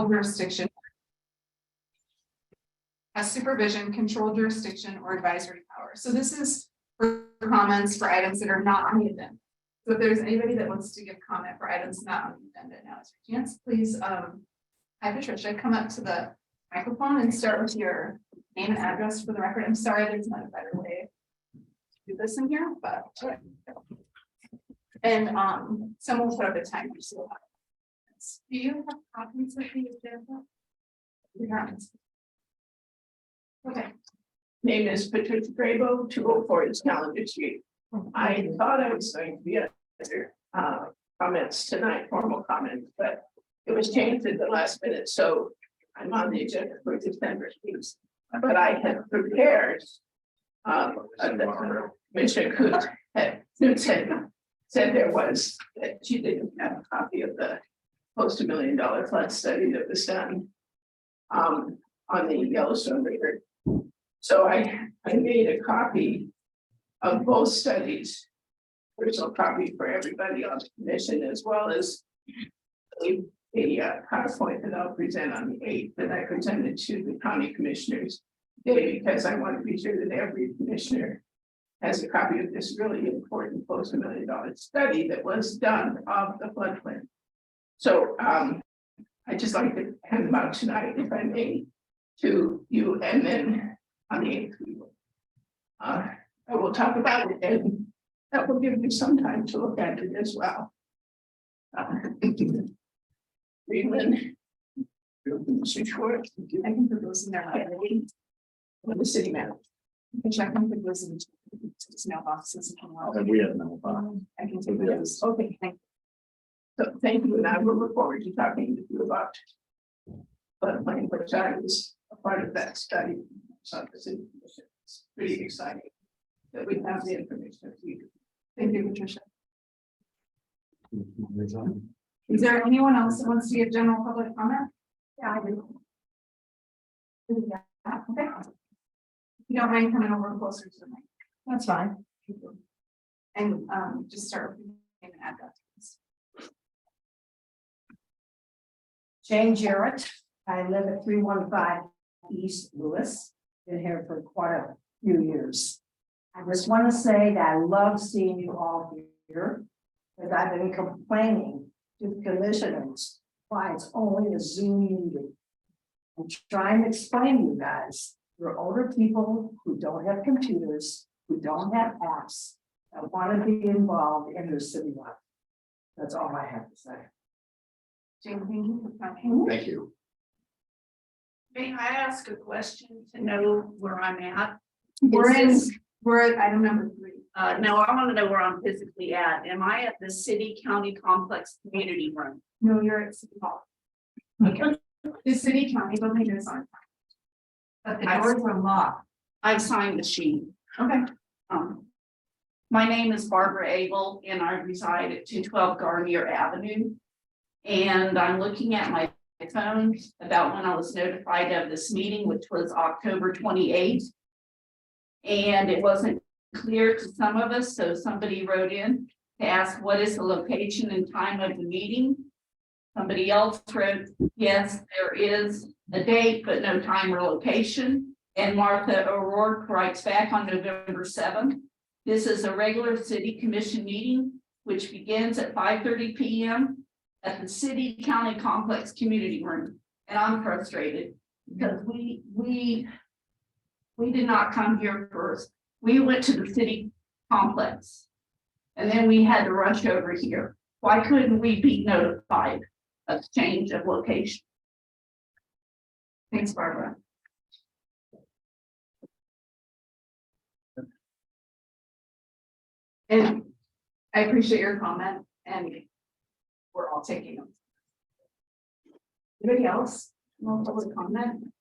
jurisdiction, has supervision, control jurisdiction, or advisory power. So this is for comments for items that are not on the agenda. So if there's anybody that wants to give comment for items not on the agenda, now is your chance. Please, hi Patricia, come up to the microphone and start with your name and address for the record. I'm sorry, there's not a better way to do this in here, but. And someone will put up a timer. So do you have copies of the agenda? Yeah. Okay. Name is Patricia Grabo, 204 East Calendar Street. I thought I was going to be under comments tonight, formal comments, but it was changed at the last minute, so I'm on the agenda for December, please. But I had prepared. Commissioner Coote had said there was that she didn't have a copy of the post-$1 million flood study that was done on the Yellowstone River. So I made a copy of both studies, personal copy for everybody on the commission, as well as a PowerPoint that I'll present on the 8th that I presented to the county commissioners today, because I want to be sure that every commissioner has a copy of this really important post-$1 million study that was done of the floodplain. So I just like to hand them out tonight, if I may, to you, and then on the 8th we will. I will talk about it, and that will give you some time to look at it as well. Freeland, Mr. Schwartz, I can put those in there. the city manager. You can check them, put those in his mailboxes. And we have no I can take those. Okay, thank So thank you, and I will look forward to talking with you about floodplain, which I was a part of that study. So it's pretty exciting that we have the information. Thank you, Patricia. Is there anyone else that wants to give general public comment? Yeah, I do. Yeah, okay. If you don't mind coming over closer to the mic. That's fine. And just start with your name and address. Jane Jarrett. I live at 315 East Lewis. Been here for quite a few years. I just want to say that I love seeing you all here, because I've been complaining to the commissioners why it's only a Zoom meeting. I'm trying to explain to you guys, you're older people who don't have computers, who don't have apps, that want to be involved in their city life. That's all I have to say. Jane, thank you for coming. Thank you. May I ask a question to know where I'm at? We're Is at item number 3. No, I want to know where I'm physically at. Am I at the city county complex community room? No, you're at City Hall. Okay, The city county building is on. But the I- doors are locked. I've signed the sheet. Okay. My name is Barbara Abel, and I reside at 212 Garnier Avenue. And I'm looking at my phone about when I was notified of this meeting, which was October 28th. And it wasn't clear to some of us, so somebody wrote in to ask what is the location and time of the meeting. Somebody else wrote, yes, there is a date, but no time or location. And Martha O'Rourke writes back on November 7th. This is a regular city commission meeting, which begins at 5:30 p.m. at the city county complex community room. And I'm frustrated because we did not come here first. We went to the city complex. And then we had to rush over here. Why couldn't we be notified of change of location? Thanks, Barbara. And I appreciate your comment, and we're all taking them. Anybody else? No public comment?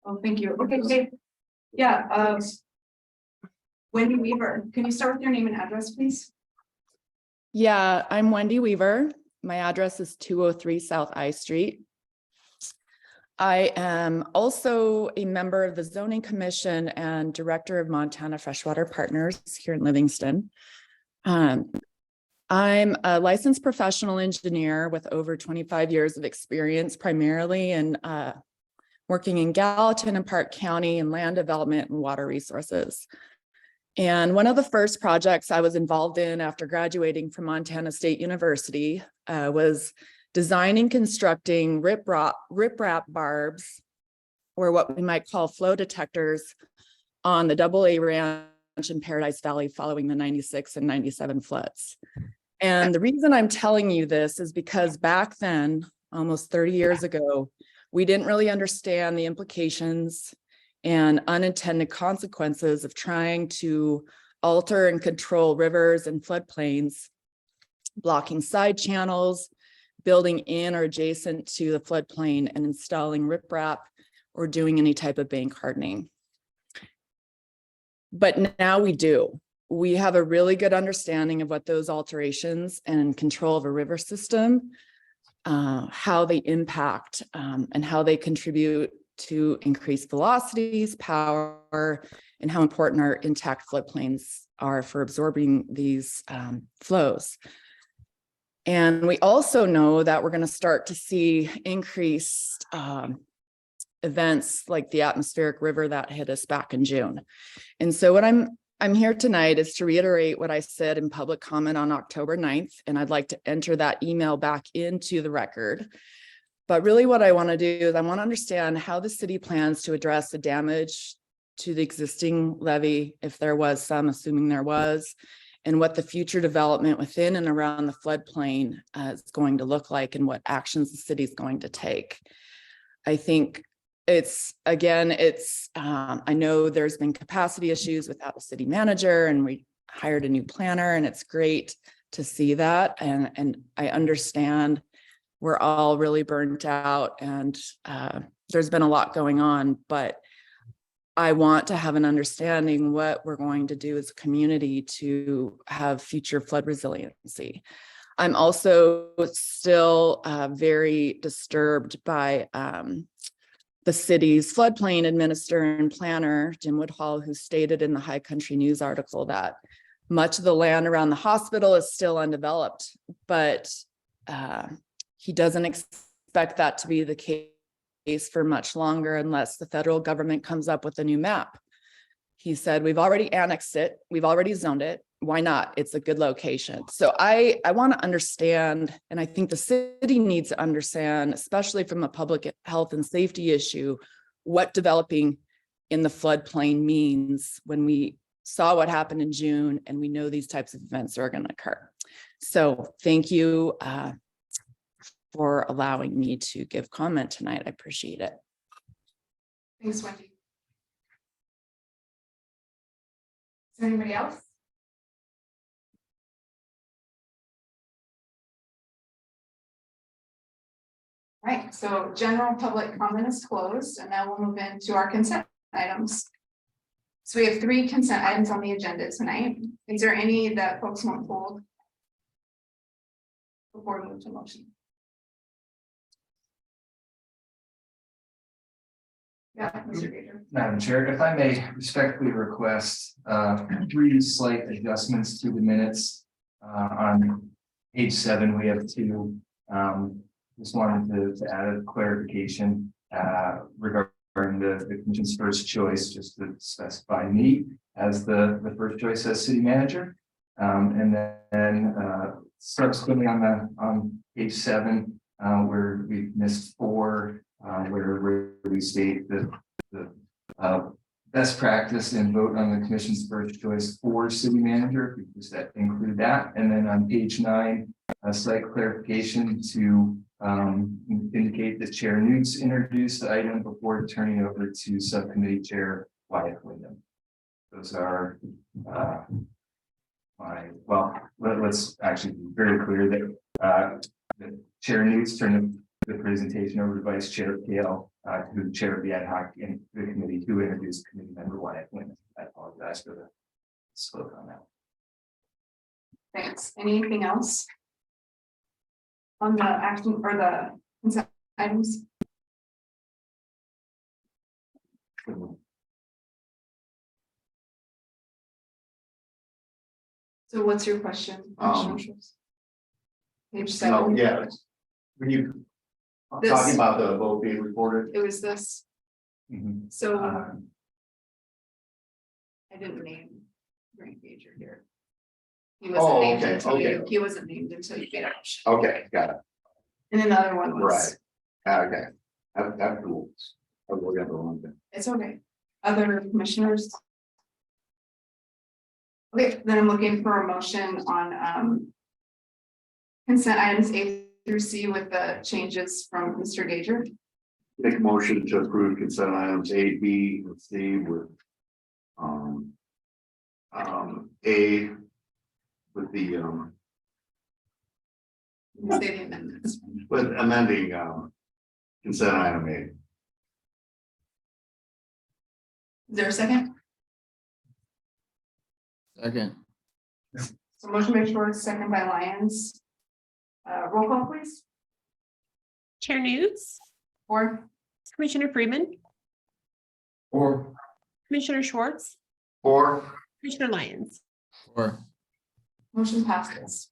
Oh, thank you. Okay, Dave. Yeah, Wendy Weaver, can you start with your name and address, please? Yeah, I'm Wendy Weaver. My address is 203 South I Street. I am also a member of the Zoning Commission and Director of Montana Freshwater Partners here in Livingston. I'm a licensed professional engineer with over 25 years of experience, primarily in working in Gallatin and Park County in land development and water resources. And one of the first projects I was involved in after graduating from Montana State University was designing, constructing riprap barbs, or what we might call flow detectors, on the AA Ranch in Paradise Valley following the 96 and 97 floods. And the reason I'm telling you this is because back then, almost 30 years ago, we didn't really understand the implications and unintended consequences of trying to alter and control rivers and floodplains, blocking side channels, building in or adjacent to the floodplain, and installing riprap or doing any type of bank hardening. But now we do. We have a really good understanding of what those alterations and control of a river system, how they impact and how they contribute to increased velocities, power, and how important our intact floodplains are for absorbing these flows. And we also know that we're going to start to see increased events like the atmospheric river that hit us back in June. And so what I'm here tonight is to reiterate what I said in public comment on October 9th, and I'd like to enter that email back into the record. But really what I want to do is I want to understand how the city plans to address the damage to the existing levee, if there was some, assuming there was, and what the future development within and around the floodplain is going to look like and what actions the city is going to take. I think I know there's been capacity issues without a city manager, and we hired a new planner, and it's great to see that. And I understand we're all really burnt out, and there's been a lot going on, but I want to have an understanding what we're going to do as a community to have future flood resiliency. I'm also still very disturbed by the city's floodplain administrator and planner, Jim Woodhull, who stated in the High Country News article that much of the land around the hospital is still undeveloped, but he doesn't expect that to be the case for much longer unless the federal government comes up with a new map. He said, we've already annexed it. We've already zoned it. Why not? It's a good location. So I want to understand, and I think the city needs to understand, especially from a public health and safety issue, what developing in the floodplain means when we saw what happened in June and we know these types of events are going to occur. So thank you for allowing me to give comment tonight. I appreciate it. Thanks, Wendy. Is there anybody else? Right, so general public comment is closed, and now we'll move into our consent items. So we have 3 consent items on the agenda tonight. Is there any that folks want pulled before we move to motion? Yeah, Mr. Gator. Madam Chair, if I may respectfully request 3 slight adjustments to the minutes. On page 7, we have 2. Just wanted to add a clarification regarding the commission's first choice, just to specify me as the first choice as city manager. And then subsequently on page 7, where we missed 4, where we state the best practice and vote on the commission's first choice for city manager, we just include that. And then on page 9, a slight clarification to indicate that Chair Newts introduced the item before turning over to Subcommittee Chair Wyatt Wyndham. Those are let's actually be very clear that Chair Newts turned the presentation over to Vice Chair Kale, who's the chair of the ad hoc in the committee, who introduced committee member Wyatt Wyndham. I apologize for the spoke on that. Thanks. Anything else on the action or the consent items? So what's your question? Page No, 7. yeah. When you This- talking about the vote being recorded, It was this, Mhm. so Uh, I didn't name Green Pager here. He Oh, wasn't named okay, until you, okay. he wasn't named until you made a motion. okay, got it, And then the other one was, right, okay. That rules. I will get the wrong thing. it's okay, other commissioners. Okay, then I'm looking for a motion on, consent items A through C with the changes from Mr. Gager. Make a motion to approve consent items A, B, and C with. A. With the, Say the amendments. with amending, consent item A. Is there a second? Second. So motion by Schwartz, second by Lyons. Roll call please. Chair News, Or Commissioner Freeman, Or. Commissioner Schwartz, Or, Commissioner Lyons. Or. motion passes.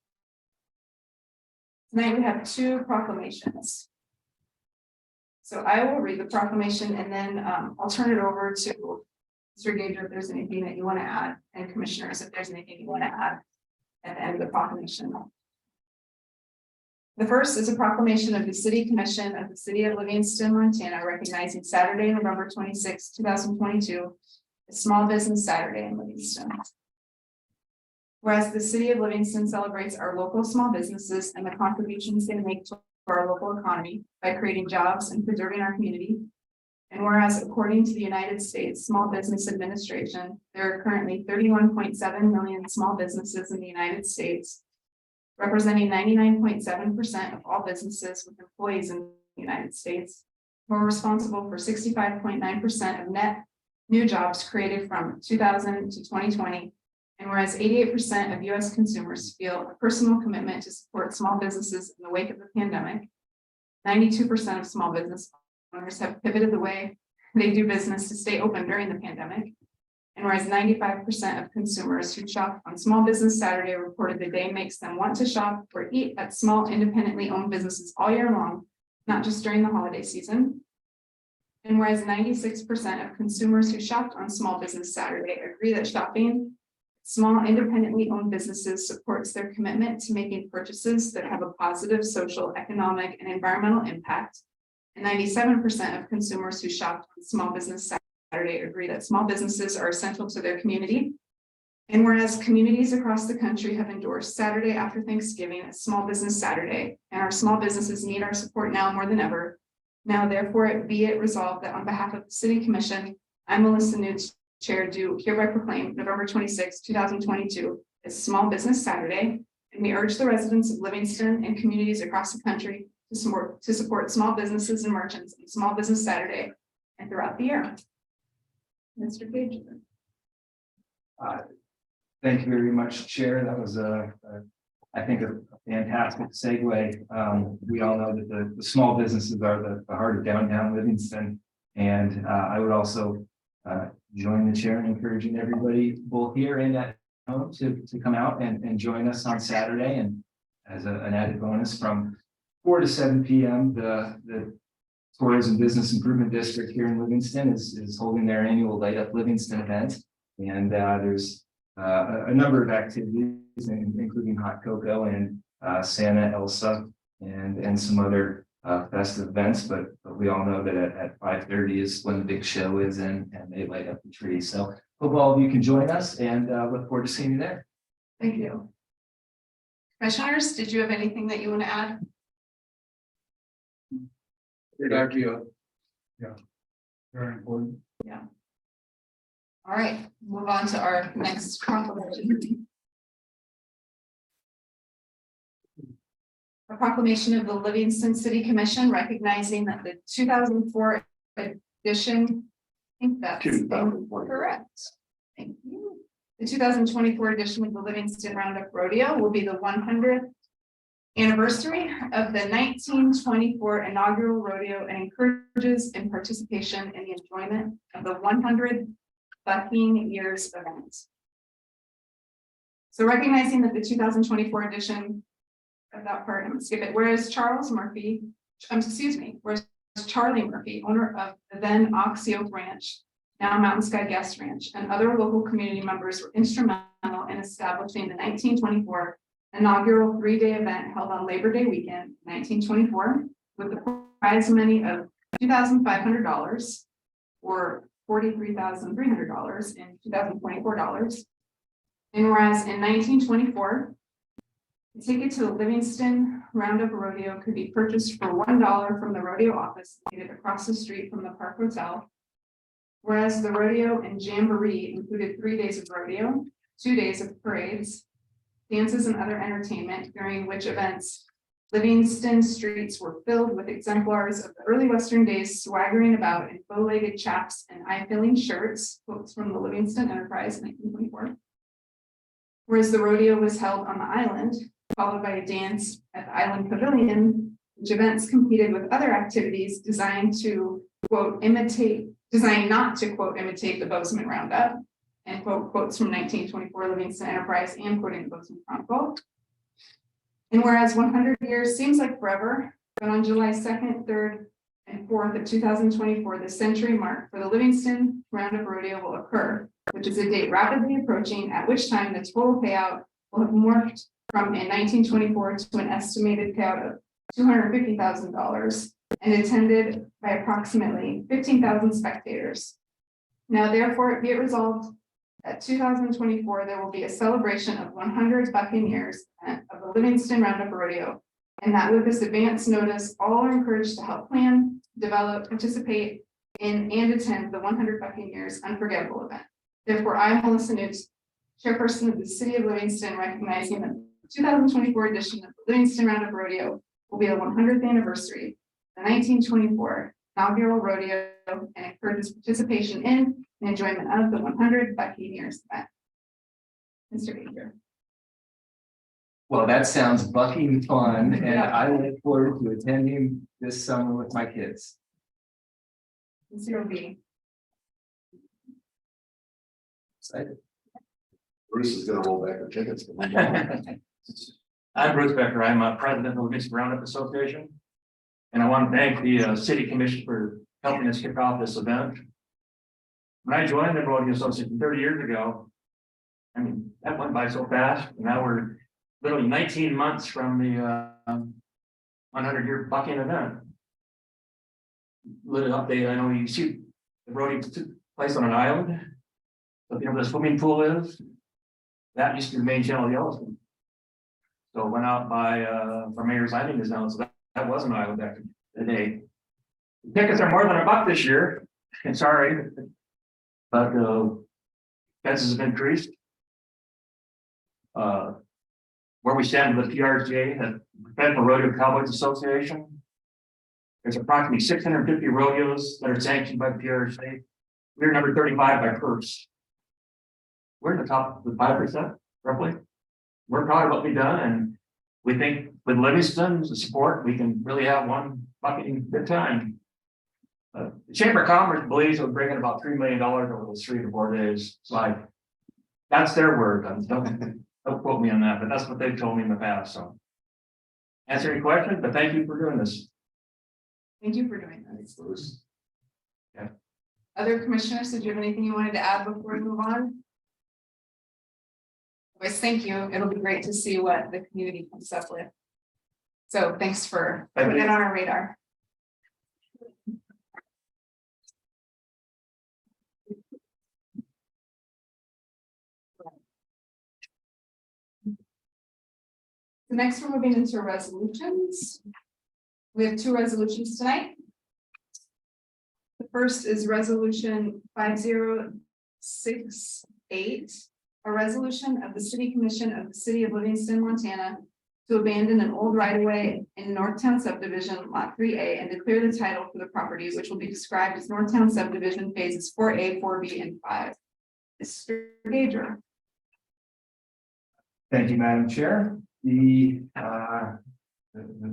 Tonight we have 2 proclamations. So I will read the proclamation and then I'll turn it over to Mr. Gager if there's anything that you want to add, and commissioners if there's anything you want to add at the end of the proclamation. The first is a proclamation of the City Commission of the City of Livingston, Montana, recognizing Saturday, November 26, 2022, as Small Business Saturday in Livingston. Whereas the City of Livingston celebrates our local small businesses and the contributions they make to our local economy by creating jobs and preserving our community. And whereas according to the United States Small Business Administration, there are currently 31.7 million small businesses in the United States, representing 99.7% of all businesses with employees in the United States, who are responsible for 65.9% of net new jobs created from 2000 to 2020. And whereas 88% of US consumers feel a personal commitment to support small businesses in the wake of the pandemic, 92% of small business owners have pivoted the way they do business to stay open during the pandemic. And whereas 95% of consumers who shop on Small Business Saturday reported the day makes them want to shop or eat at small independently owned businesses all year long, not just during the holiday season. And whereas 96% of consumers who shopped on Small Business Saturday agree that shopping small independently owned businesses supports their commitment to making purchases that have a positive social, economic, and environmental impact. And 97% of consumers who shopped on Small Business Saturday agree that small businesses are essential to their community. And whereas communities across the country have endorsed Saturday after Thanksgiving as Small Business Saturday, and our small businesses need our support now more than ever. Now therefore be it resolved that on behalf of the City Commission, I, Melissa Newt, Chair, do hereby proclaim November 26, 2022 as Small Business Saturday, and we urge the residents of Livingston and communities across the country to support small businesses and merchants on Small Business Saturday and throughout the year. Mr. Page. Thank you very much, Chair. That was I think a fantastic segue. We all know that the small businesses are the heart of downtown Livingston. And I would also join the chair in encouraging everybody both here and at home to come out and join us on Saturday. And as an added bonus, from 4 to 7 p.m., the Tourism Business Improvement District here in Livingston is holding their annual Light Up Livingston event. And there's a number of activities, including hot cocoa and Santa Elsa and some other festive events, but we all know that at 5:30 is when the big show is and they light up the tree. So hope all of you can join us and look forward to seeing you there. Thank you. Commissioners, did you have anything that you want to add? Yeah. Very important. All right, move on to our next proclamation. A proclamation of the Livingston City Commission recognizing that the 2004 edition, I think that's 2004. correct. Thank you. The 2024 edition of the Livingston Roundup Rodeo will be the 100th anniversary of the 1924 inaugural rodeo and encourages in participation in the enjoyment of the 100 bucking years event. So recognizing that the 2024 edition of that part, I'm gonna skip it, whereas Charles Murphy, whereas Charlie Murphy, owner of the then Oxio Ranch, now Mountain Sky Guest Ranch, and other local community members were instrumental in establishing the 1924 inaugural 3-day event held on Labor Day weekend, 1924, with the prize money of $2,500 or $43,300 in 2024 dollars. And whereas in 1924, a ticket to the Livingston Roundup Rodeo could be purchased for $1 from the rodeo office located across the street from the Park Hotel. Whereas the rodeo and jamboree included 3 days of rodeo, 2 days of parades, dances and other entertainment, during which events Livingston streets were filled with exemplars of the early Western days swaggering about in bow-legged chaps and eye-filling shirts, quotes from the Livingston Enterprise in 1924. Whereas the rodeo was held on the island, followed by a dance at the Island Pavilion, which events competed with other activities designed not to quote imitate the Bozeman Roundup, and quotes from 1924 Livingston Enterprise and quoting the Bozeman Chronicle. And whereas 100 years seems like forever, but on July 2nd, 3rd, and 4th of 2024, the century mark for the Livingston Roundup Rodeo will occur, which is a date rapidly approaching, at which time the total payout will have morphed from in 1924 to an estimated payout of $250,000 and attended by approximately 15,000 spectators. Now therefore be it resolved that 2024, there will be a celebration of 100 Buccaneers of the Livingston Roundup Rodeo, and that with this advance notice, all are encouraged to help plan, develop, participate in, and attend the 100 Buccaneers Unforgettable event. Therefore, I, Melissa Newts, chairperson of the City of Livingston, recognizing that the 2024 edition of the Livingston Roundup Rodeo will be the 100th anniversary, the 1924 inaugural rodeo, and encourages participation in and enjoyment of the 100 Buccaneers event. Mr. Baker. Well, that sounds bucking fun, and I look forward to attending this summer with my kids. Mr. B. Excited. Bruce is gonna hold back the tickets. I'm Bruce Becker. I'm president of the Livingston Roundup Association. And I want to thank the city commission for helping us kick off this event. When I joined the Rodeo Association 30 years ago, I mean, that went by so fast. And now we're literally 19 months from the 100-year bucking event. Little update, I know you see the rodeo took place on an island. So you know where the swimming pool is? That used to be the main channel of Yellowstone. So it went out by where Mayor's Landing is now, so that was an island back in the day. The tickets are more than $1 this year, and sorry, but expenses have increased. Where we stand with the PRJ, the Professional Rodeo Cowboys Association. There's approximately 650 rodeos that are sanctioned by the PRJ. We're number 35 by purse. We're in the top with 5%, roughly. We're proud of what we've done, and we think with Livingston's support, we can really have one fucking good time. The Chamber of Commerce believes we're bringing about $3 million over those 3 to 4 days. It's like, that's their word. Don't quote me on that, but that's what they've told me in the past, so. Answer any questions, but thank you for doing this. Thank you for doing this. Bruce. Other commissioners, did you have anything you wanted to add before we move on? Otherwise, thank you. It'll be great to see what the community comes up with. So thanks for Thank putting you. it on our radar. The next we're moving into resolutions. We have 2 resolutions tonight. The first is resolution 5068, a resolution of the City Commission of the City of Livingston, Montana, to abandon an old right-of-way in Northtown subdivision Lot 3A and declare the title for the property, which will be described as Northtown subdivision phases 4A, 4B, and 5. Mr. Gager. Thank you, Madam Chair. The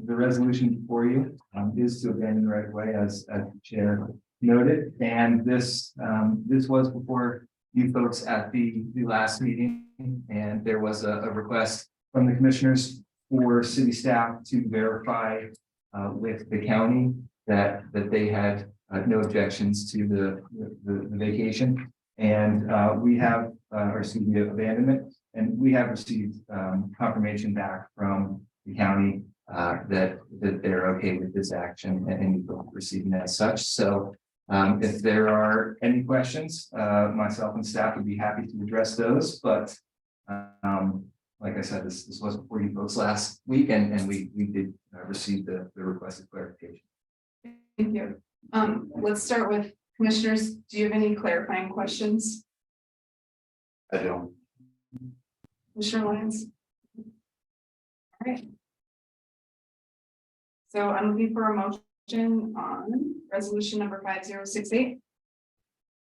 resolution for you is to abandon right away, as the chair noted, and this was before you folks at the last meeting, and there was a request from the commissioners for city staff to verify with the county that they had no objections to the vacation. And we have, or excuse me, abandonment, and we have received confirmation back from the county that they're okay with this action and receiving as such. So if there are any questions, myself and staff would be happy to address those, but like I said, this was before you folks last week, and we did receive the requested clarification. Thank you. Let's start with commissioners. Do you have any clarifying questions? I don't. Commissioner Lyons? All right. So I'm looking for a motion on resolution number 5068.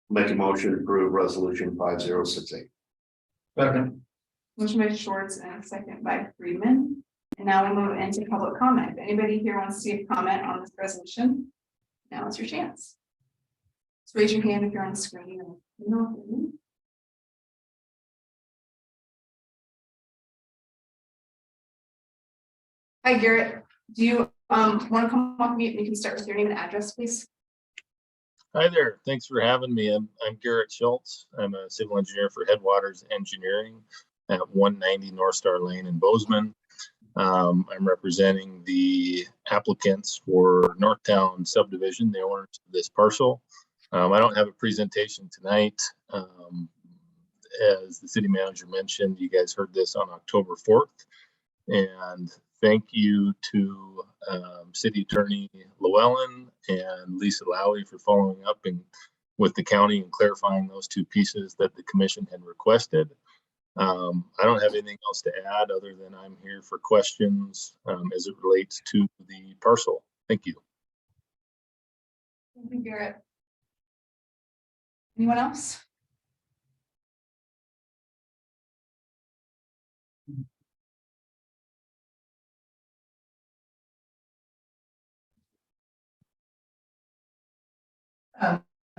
Make a motion to approve resolution 5068. Second. Motion by Schwartz and a second by Friedman. And now we move into public comment. If anybody here wants to give comment on this resolution, now is your chance. Just raise your hand if you're on the screen. Hi, Garrett. Do you want to come off mute? You can start with your name and address, please. Hi there. Thanks for having me. I'm Garrett Schultz. I'm a civil engineer for Headwaters Engineering at 190 North Star Lane in Bozeman. I'm representing the applicants for Northtown subdivision, the owners of this parcel. I don't have a presentation tonight. As the city manager mentioned, you guys heard this on October 4th. And thank you to City Attorney Llewellyn and Lisa Lowry for following up with the county and clarifying those two pieces that the commission had requested. I don't have anything else to add other than I'm here for questions as it relates to the parcel. Thank you. Thank you, Garrett. Anyone else?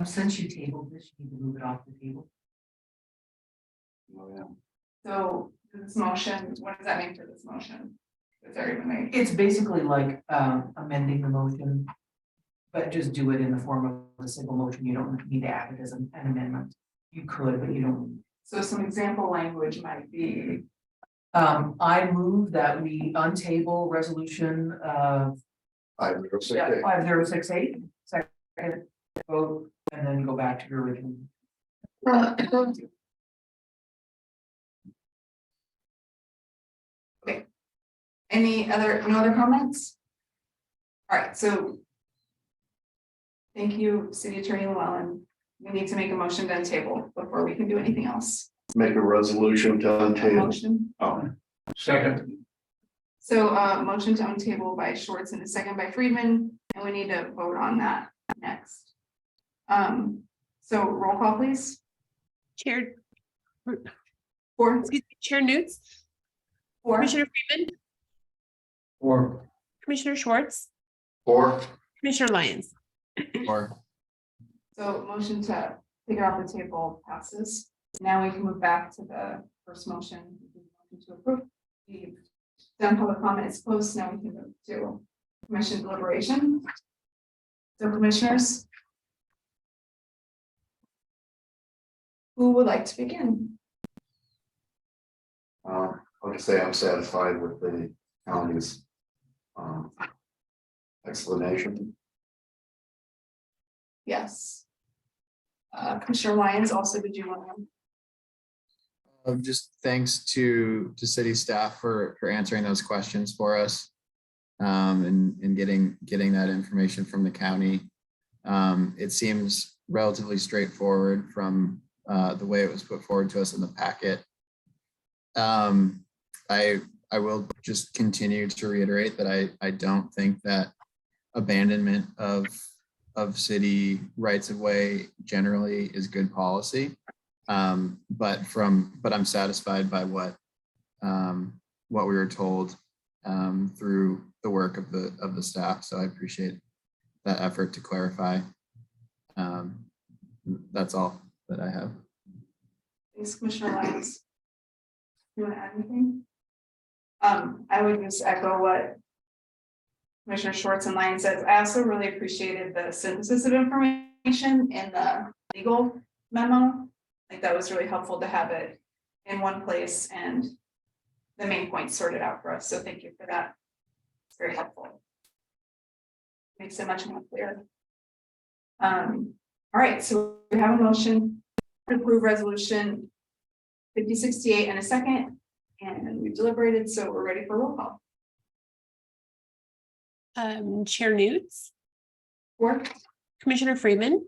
Since you tabled this, you need to move it off the table. Oh, yeah. So this motion, what does that mean for this motion? It's already been made. It's basically like amending the motion, but just do it in the form of a single motion. You don't need to add it as an amendment. You could, but you don't. So some example language might be, I move that we untable resolution 5068. 5068, second vote, and then go back to your original. okay. No other comments? All right, so thank you, City Attorney Llewellyn. We need to make a motion to untable before we can do anything else. Make a resolution to A untable. motion. Oh, Second. So motion to untable by Schwartz and a second by Friedman, and we need to vote on that next. So roll call, please. Chair, Four. excuse me, Chair Newts, Four. Commissioner Freeman, Or. Commissioner Schwartz, or Commissioner Lyons. Or So motion to take it off the table passes. Now we can move back to the first motion. Motion to approve. The done public comment is closed. Now we can move to commission deliberation. So commissioners, who would like to begin? I'll just say I'm satisfied with the county's explanation. Yes. Commissioner Lyons, also, did you want to? Just thanks to city staff for answering those questions for us. And getting that information from the county. It seems relatively straightforward from the way it was put forward to us in the packet. I will just continue to reiterate that I don't think that abandonment of city rights of way generally is good policy. But I'm satisfied by what we were told through the work of the staff. So I appreciate that effort to clarify. That's all that I have. Thanks, Commissioner Lyons. You want to add anything? I would just echo what Commissioner Schwartz and Lyons says. I also really appreciated the synthesis of information in the legal memo. Like that was really helpful to have it in one place and the main points sorted out for us. So thank you for that. It's very helpful. Makes it much more clear. All right, so we have a motion to approve resolution 5068 and a second, and we've deliberated, so we're ready for roll call. Chair Newts, Or Commissioner Freeman,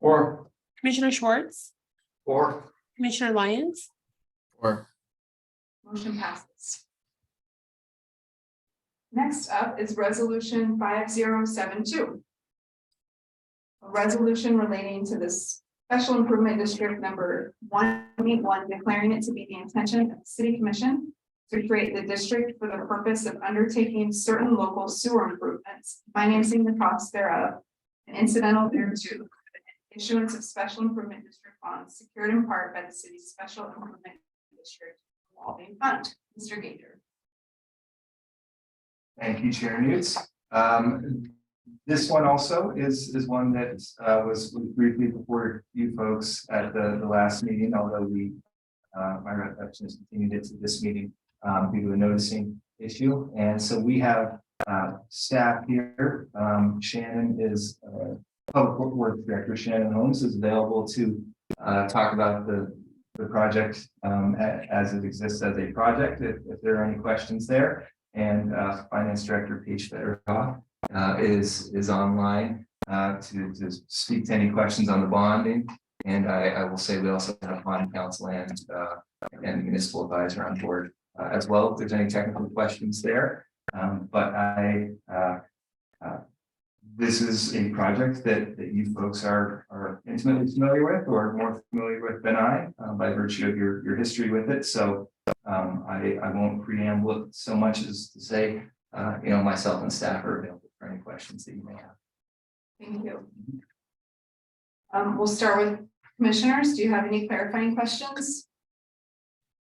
Or. Commissioner Schwartz, Or. Commissioner Lyons, Or motion passes. Next up is resolution 5072. A resolution relating to this special improvement district number 181, declaring it to be the intention of the city commission to create the district for the purpose of undertaking certain local sewer improvements, financing the costs thereof, and incidental thereto, issuance of special improvement district bonds secured in part by the city's special improvement district revolving fund. Mr. Gager. Thank you, Chair Newts. This one also is one that was briefly before you folks at the last meeting, although my recollection has continued it to this meeting due to a noticing issue. And so we have staff here. Shannon is Public Works Director. Shannon Holmes is available to talk about the project as it exists as a project, if there are any questions there. And Finance Director Paige Fedorov is online to speak to any questions on the bonding. And I will say we also have bond counsel and municipal advisor on board as well, if there's any technical questions there. But this is a project that you folks are intimately familiar with, or more familiar with than I, by virtue of your history with it. So I won't preamble it so much as to say, myself and staff are available for any questions that you may have. Thank you. We'll start with commissioners. Do you have any clarifying questions?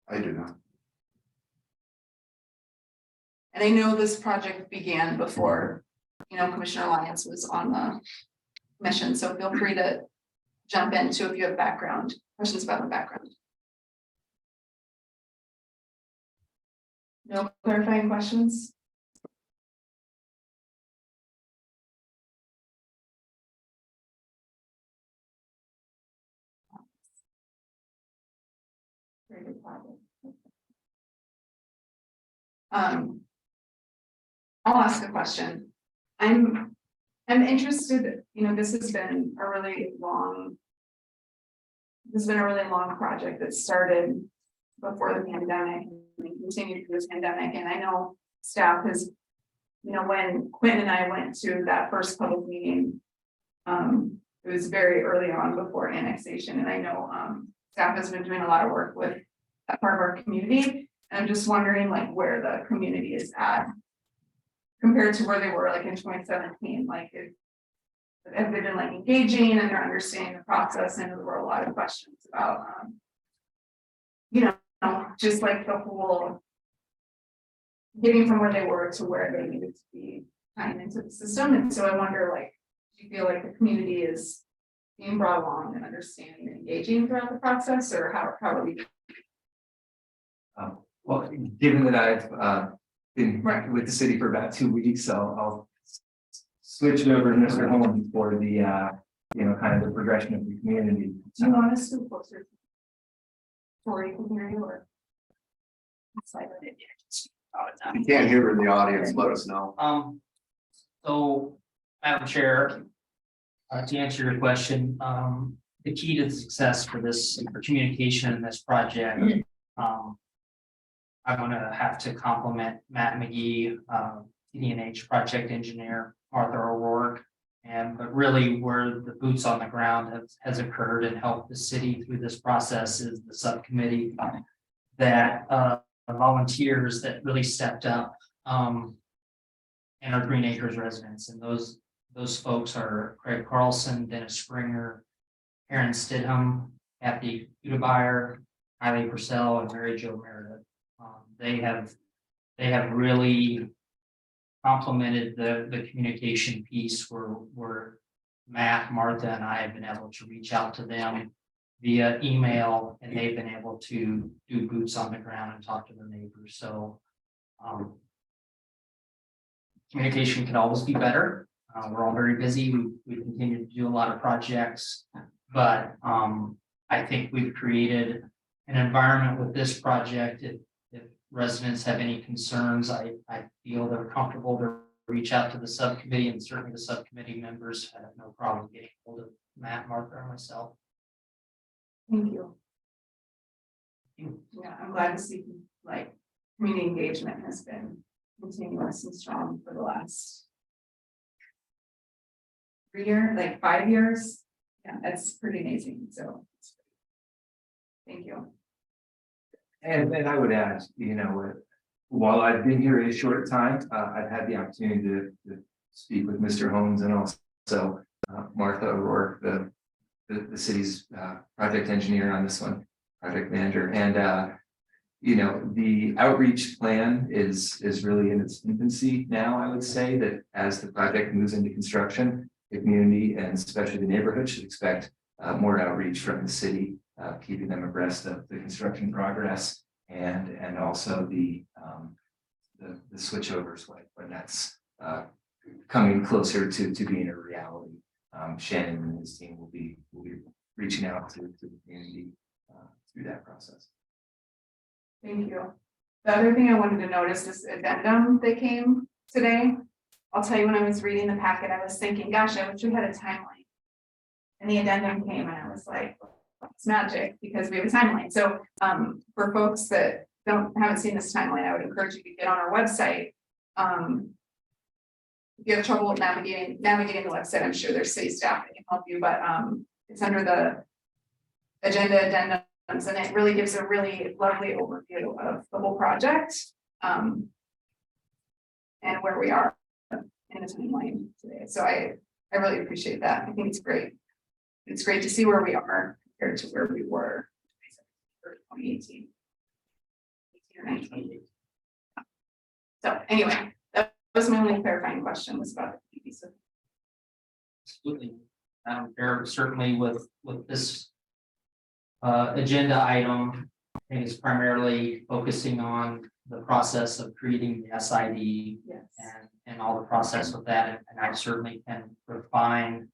I do not. And I know this project began before, Commissioner Lyons was on the mission, so feel free to jump in too if you have questions about the background. No clarifying questions? Very good problem. I'll ask a question. I'm interested, this has been a really long project that started before the pandemic and continued through the pandemic. And I know staff has, when Quentin and I went to that first public meeting, it was very early on before annexation. And I know staff has been doing a lot of work with that part of our community. And I'm just wondering where the community is at compared to where they were in 2017, have they been engaging and they're understanding the process? And there were a lot of questions about, just the whole getting from where they were to where they needed to be tying into the system. And so I wonder, do you feel like the community is being brought along and understanding and engaging throughout the process, or how are we? Well, given that I've been with the city for about 2 weeks, I'll switch it over to Mr. Holmes for the kind of the progression of the community. Do you want us to closer? Tori can hear you, or? If you can't hear in the audience, let us know. So, Madam Chair, to answer your question, the key to success for this communication in this project, I'm gonna have to compliment Matt McGee, TDNH project engineer, Arthur O'Rourke, but really where the boots on the ground has occurred and helped the city through this process is the subcommittee that volunteers that really stepped up, and our Green Acres residents, and those folks are Craig Carlson, Dennis Springer, Aaron Stidham, Kathy Udemeyer, Kylie Purcell, and Mary Jo Meredith. They have really complemented the communication piece where Matt, Martha, and I have been able to reach out to them via email, and they've been able to do boots on the ground and talk to their neighbors. So communication can always be better. We're all very busy. We continue to do a lot of projects, but I think we've created an environment with this project. If residents have any concerns, I feel they're comfortable to reach out to the subcommittee, and certainly the subcommittee members have no problem getting hold of Matt, Martha, or myself. Thank you. Yeah, I'm glad to see like community engagement has been continuous and strong for the last 5 years. Yeah, that's pretty amazing. So thank you. And I would add, while I've been here a short time, I've had the opportunity to speak with Mr. Holmes and also Martha O'Rourke, the city's project engineer on this one, project manager. And the outreach plan is really in its infancy now. I would say that as the project moves into construction, the community and especially the neighborhood should expect more outreach from the city, keeping them abreast of the construction progress and also the switchovers when that's coming closer to being a reality. Shannon and his team will be reaching out to the community through that process. Thank you. The other thing I wanted to notice, this addendum that came today. I'll tell you, when I was reading the packet, I was thinking, gosh, I wish we had a timeline. And the addendum came and I was like, it's magic because we have a timeline. So for folks that haven't seen this timeline, I would encourage you to get on our website. If you have trouble with navigating the website, I'm sure there's city staff that can help you, but it's under the agenda addendums, and it really gives a really lovely overview of the whole project and where we are in the timeline today. So I really appreciate that. I think it's great. It's great to see where we are compared to where we were for 2018. 18 or 19. So anyway, that was my only clarifying question, was about the piece of. Absolutely. Certainly with this agenda item, I think it's primarily focusing on the process of creating the SID. Yes. And all the process of that, and I certainly can refine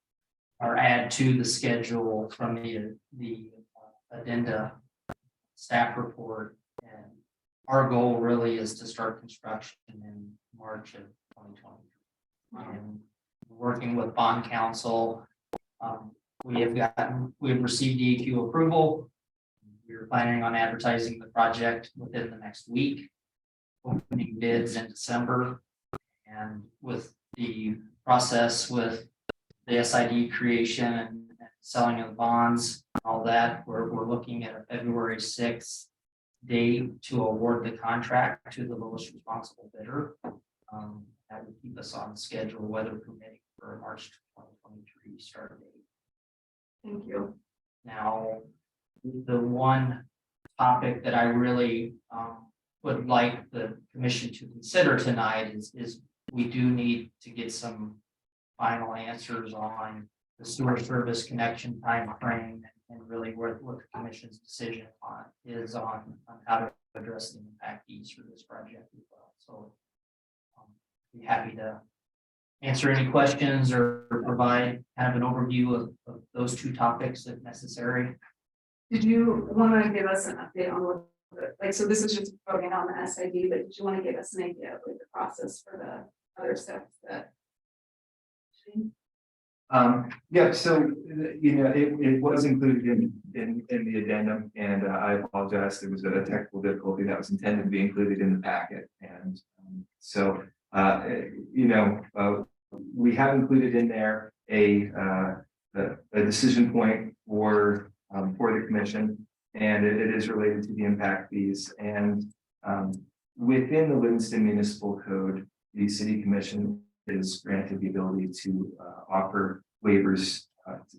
or add to the schedule from the addenda staff report. And our goal really is to start construction in March of 2020. And working with bond council, we've received DEQ approval. We're planning on advertising the project within the next week, opening bids in December. And with the process with the SID creation and selling of the bonds, all that, we're looking at a February 6th date to award the contract to the lowest responsible bidder. That would keep us on schedule, weather permitting, for a March 2023 start date. Thank you. Now, the one topic that I really would like the commission to consider tonight is we do need to get some final answers on the sewer service connection time frame and really what the commission's decision is on how to address the impact fees for this project as well. So be happy to answer any questions or provide kind of an overview of those two topics if necessary. Did you want to give us an update on what, so this is just voting on the SID, but did you want to give us an idea of the process for the other steps that? Yeah, so it was included in the addendum, and I apologize. There was a technical difficulty that was intended to be included in the packet, and so we have included in there a decision point for the commission, and it is related to the impact fees. And within the Livingston Municipal Code, the City Commission is granted the ability to offer waivers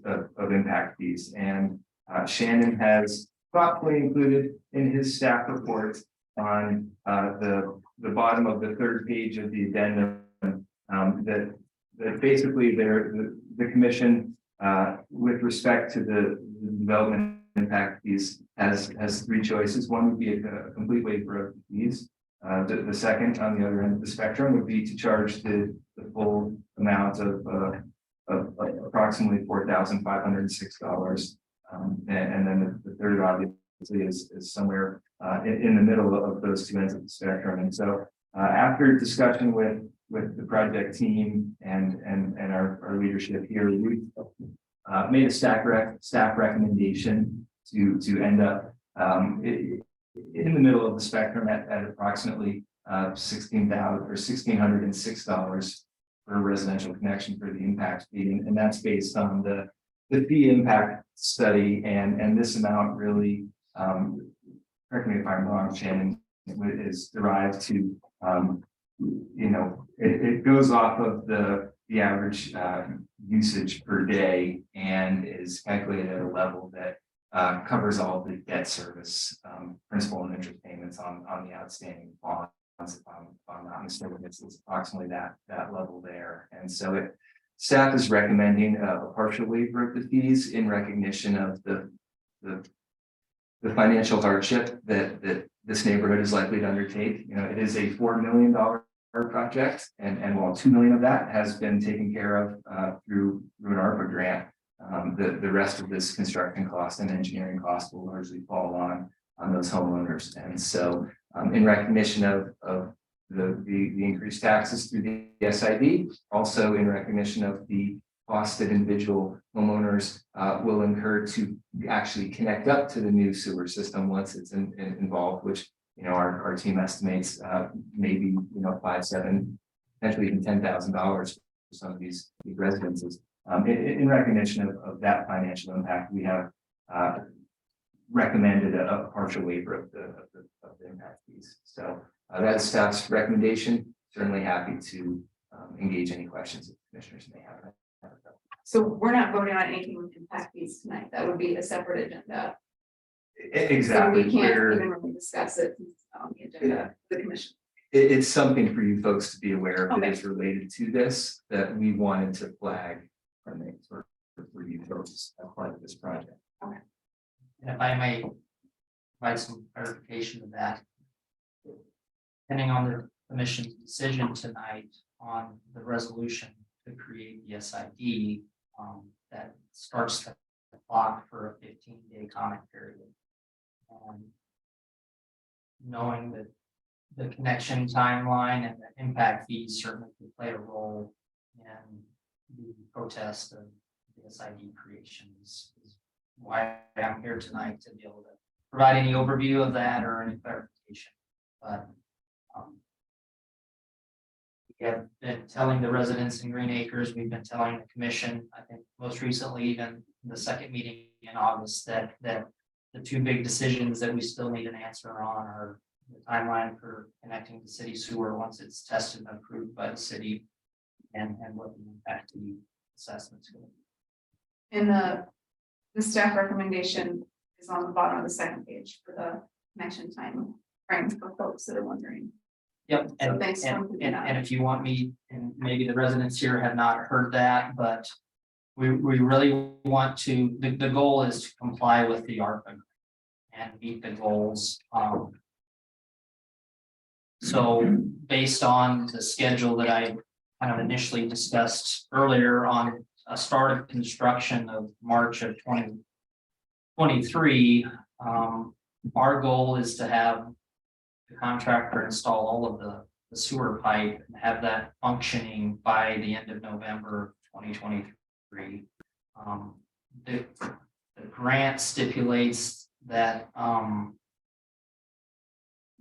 of impact fees. And Shannon has thoughtfully included in his staff report on the bottom of the third page of the addendum, that basically the commission, with respect to the development impact fees, has three choices. One would be a complete waiver of fees. The second, on the other end of the spectrum, would be to charge the full amount of approximately $4,506. And then the third obviously is somewhere in the middle of those two ends of the spectrum. And so after discussion with the project team and our leadership here, we made a staff recommendation to end up in the middle of the spectrum at approximately $1,606 for a residential connection for the impact fee, and that's based on the fee impact study, and this amount really, correct me if I'm wrong, Shannon, is derived to, it goes off of the average usage per day and is calculated at a level that covers all the debt service, principal and interest payments on the outstanding bonds. If I'm not mistaken, it's approximately that level there. And so staff is recommending a partial waiver of the fees in recognition of the financial hardship that this neighborhood is likely to undertake. It is a $4 million project, and while $2 million of that has been taken care of through an ARPA grant, the rest of this construction cost and engineering cost will largely fall on those homeowners. And so in recognition of the increased taxes through the SID, also in recognition of the cost that individual homeowners will incur to actually connect up to the new sewer system once it's involved, which our team estimates maybe $5,000, $7,000, potentially even $10,000 for some of these residences. In recognition of that financial impact, we have recommended a partial waiver of the impact fees. So that's staff's recommendation. Certainly happy to engage any questions that commissioners may have. So we're not voting on anything with impact fees tonight. That would be a separate agenda. Exactly. So we can't even really discuss it on the agenda of the commission. It's something for you folks to be aware of that Okay. is related to this, that we wanted to flag for you folks as part of this project. And if I may provide some clarification to that. Depending on the commission's decision tonight on the resolution to create the SID, that starts the clock for a 15-day comment period. Knowing that the connection timeline and the impact fees certainly could play a role in the protest of the SID creations, is why I'm here tonight, to be able to provide any overview of that or any clarification. But we have been telling the residents in Green Acres, we've been telling the commission, I think most recently, even in the second meeting in August, that the two big decisions that we still need an answer on are the timeline for connecting the city sewer once it's tested and approved by the city, and what the impact to the assessment's going to be. And the staff recommendation is on the bottom of the second page for the connection time frames for folks that are wondering. Yep, So and, thanks for and, including and, that. and if you want me, and maybe the residents here have not heard that, but we really want to, the goal is to comply with the ARPA and meet the goals. So based on the schedule that I kind of initially discussed earlier on a start of construction of March of 2023, our goal is to have the contractor install all of the sewer pipe and have that functioning by the end of November 2023. The grant stipulates that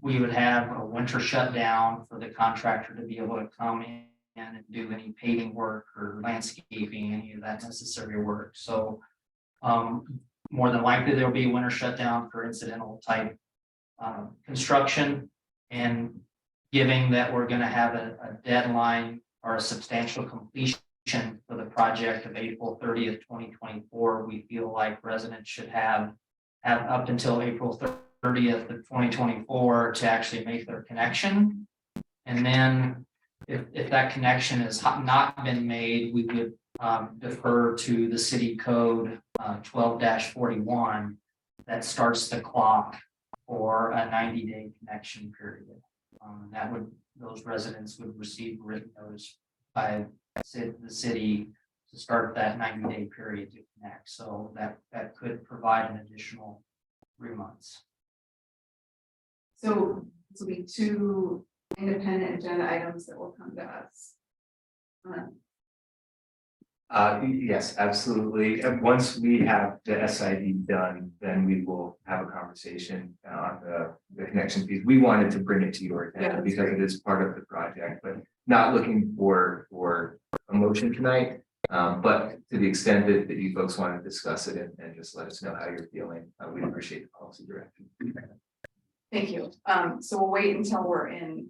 we would have a winter shutdown for the contractor to be able to come in and do any paving work or landscaping, any of that necessary work. So more than likely, there'll be a winter shutdown for incidental type construction, and giving that we're going to have a deadline or a substantial completion for the project of April 30th, 2024, we feel like residents should have up until April 30th of 2024 to actually make their connection. And then if that connection has not been made, we would defer to the city code 12-41 that starts the clock for a 90-day connection period. Those residents would receive written notice by the city to start that 90-day period to connect. So that could provide an additional 3 months. So this will be 2 independent agenda items that will come to us. Yes, absolutely. And once we have the SID done, then we will have a conversation on the connection piece. We wanted to bring it to your attention because it is part of the project, but not looking for a motion tonight. But to the extent that you folks want to discuss it and just let us know how you're feeling, we appreciate the policy direction. Thank you. So we'll wait until we're in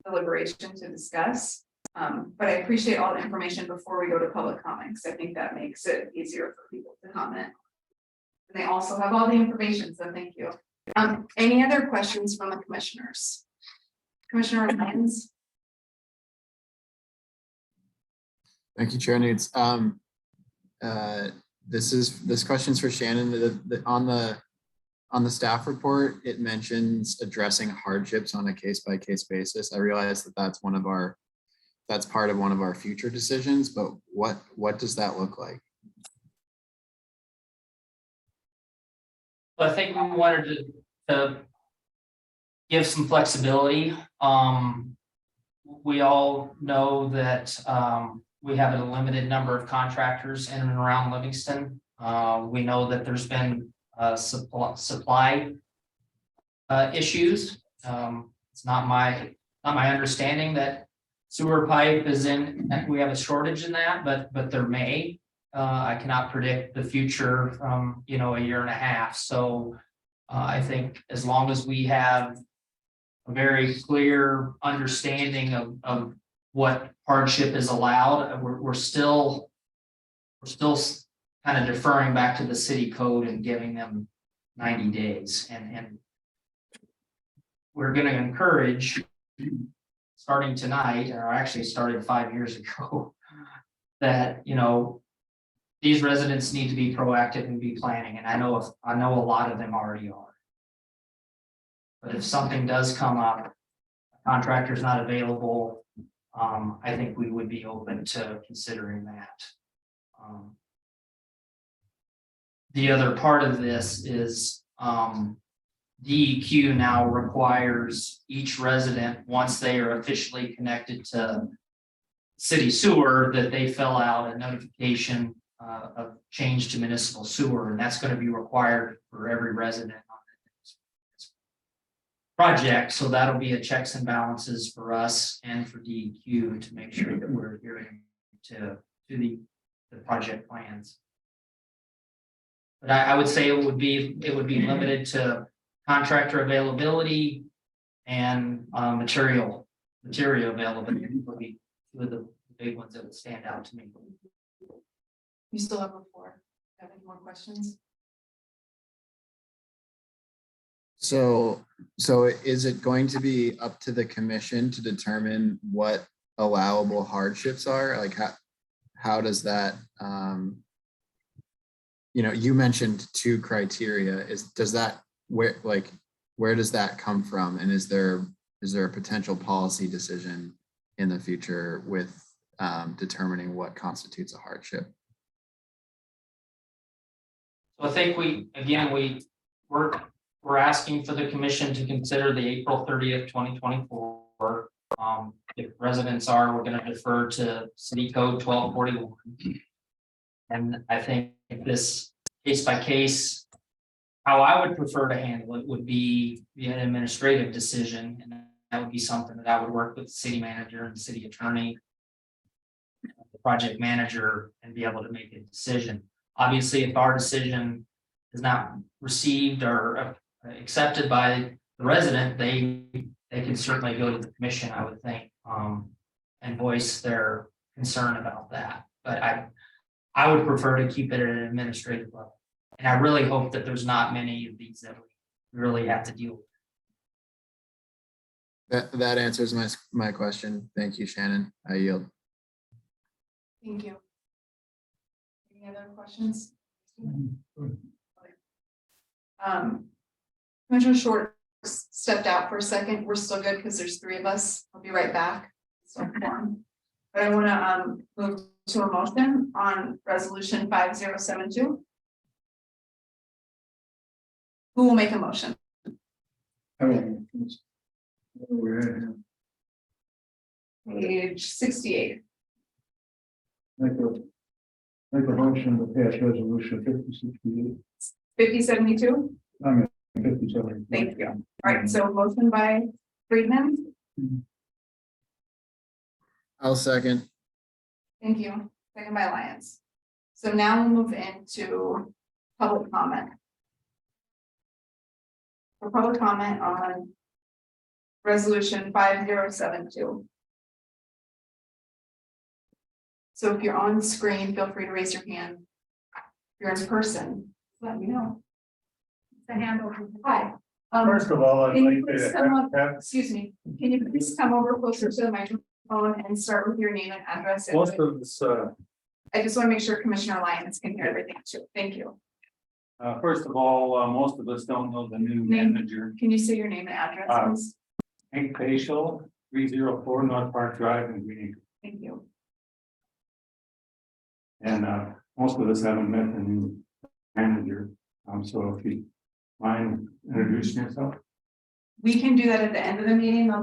deliberation to discuss. But I appreciate all the information before we go to public comments. I think that makes it easier for people to comment. And they also have all the information, so thank you. Any other questions from the commissioners? Commissioner Lyons? Thank you, Chair Newts. This question's for Shannon. On the staff report, it mentions addressing hardships on a case-by-case basis. I realize that that's part of one of our future decisions, but what does that look like? I think we wanted to give some flexibility. We all know that we have a limited number of contractors in and around Livingston. We know that there's been supply issues. It's not my understanding that sewer pipe is we have a shortage in that, but there may. I cannot predict the future from, a year and a half. So I think as long as we have a very clear understanding of what hardship is allowed, we're still kind of deferring back to the city code and giving them 90 days. And we're going to encourage, starting tonight, or actually started 5 years ago, that, these residents need to be proactive and be planning. And I know a lot of them already are. But if something does come up, a contractor's not available, I think we would be open to considering that. The other part of this is DEQ now requires each resident, once they are officially connected to city sewer, that they fill out a notification of change to municipal sewer, and that's going to be required for every resident on this project. So that'll be a checks and balances for us and for DEQ to make sure that we're adhering to the project plans. But I would say it would be limited to contractor availability and material availability would be two of the big ones that would stand out to me. You still have a floor. Have any more questions? So is it going to be up to the commission to determine what allowable hardships are? Like how does that, you mentioned 2 criteria. Where does that come from? And is there a potential policy decision in the future with determining what constitutes a hardship? So I think we're asking for the commission to consider the April 30th, 2024. If residents are, we're going to defer to City Code 1241. And I think this case by case, how I would prefer to handle it would be an administrative decision. And that would be something that I would work with the city manager and the city attorney, the project manager, and be able to make a decision. Obviously, if our decision is not received or accepted by the resident, they can certainly go to the commission, I would think, and voice their concern about that. But I would prefer to keep it at an administrative level. And I really hope that there's not many of these that we really have to deal with. That answers my question. Thank you, Shannon. I yield. Thank you. Any other questions? Commissioner Short stepped out for a second. We're still good because there's three of us. I'll be right back. So, but I want to move to a motion on resolution 5072. Who will make a motion? Page 68. Make a motion to pass resolution 5068. 5072. I mean, 57. Thank you. All right, so motion by Friedman. I'll second. Thank you. Second by Lyons. So now we'll move into public comment. For public comment on resolution 5072. So if you're on the screen, feel free to raise your hand. If you're in person, let me know. The hand over. Hi. First of all, I'd Can you like please to come up, have excuse me, can you please come over closer to the microphone and start with your name and address? most of this, I just want to make sure Commissioner Lyons can hear everything too. Thank you. first of all, most of us don't know the new Name. manager. Can you say your name and address, please? Hank Facial, 304 North Park Drive in Green Acres. Thank you. And most of us haven't met the new manager. So if you mind introducing yourself. We can do that at the end of the meeting. There'll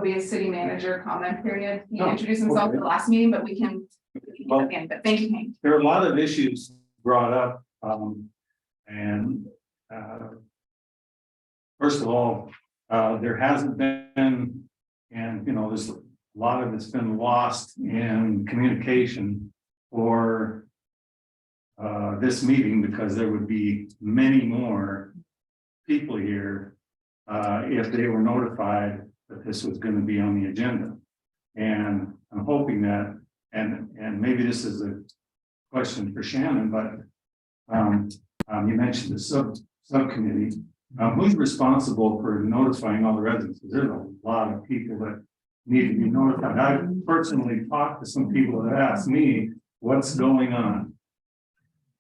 be a city manager comment period. He Oh, introduced himself at the last meeting, but we can do it again. But thank you, Hank. There are a lot of issues brought up. First of all, there hasn't been, and you know, there's a lot of it's been lost in communication for this meeting, because there would be many more people here if they were notified that this was going to be on the agenda. And I'm hoping that, and maybe this is a question for Shannon, but you mentioned the subcommittee. Who's responsible for notifying all the residents? There's a lot of people that need to be notified. I personally talked to some people that asked me what's going on.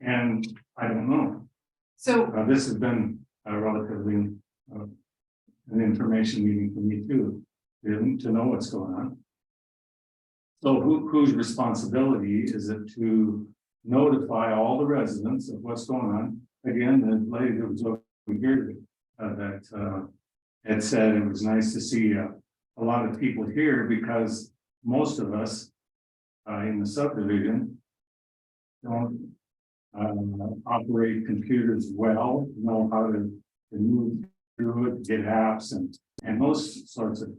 And I don't know. So This has been a relatively an information meeting for me too, to know what's going on. So whose responsibility is it to notify all the residents of what's going on? Again, the lady that was over here that had said it was nice to see a lot of people here, because most of us in the subdivision don't operate computers well, know how to move through it, get apps and those sorts of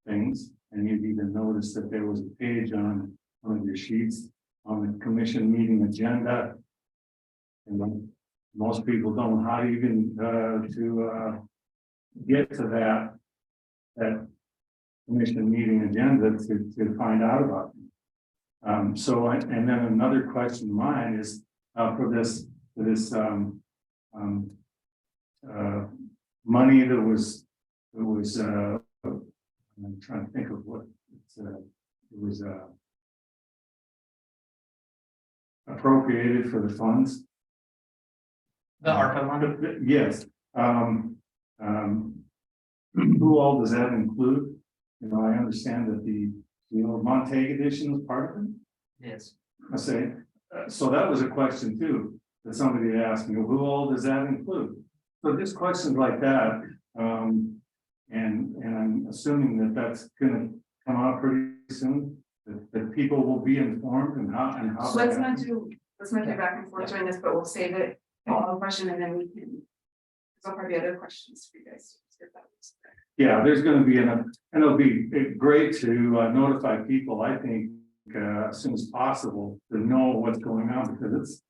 things. And you've even noticed that there was a page on one of your sheets on the commission meeting agenda. And most people don't know how even to get to that commission meeting agenda to find out about it. And then another question of mine is for this money that was I'm trying to think of what it was appropriated for the funds. The ARPA money. Yes. Who all does that include? You know, I understand that the Montague edition was part of it. Yes. I say, so that was a question too, that somebody had asked me, who all does that include? So just questions like that, and I'm assuming that that's gonna come out pretty soon, that people will be informed and how. So let's not do back and forth during this, but we'll save it to all the question and then we can. There's probably other questions for you guys. Yeah, there's gonna be and it'll be great to notify people, I think, as soon as possible to know what's going on, because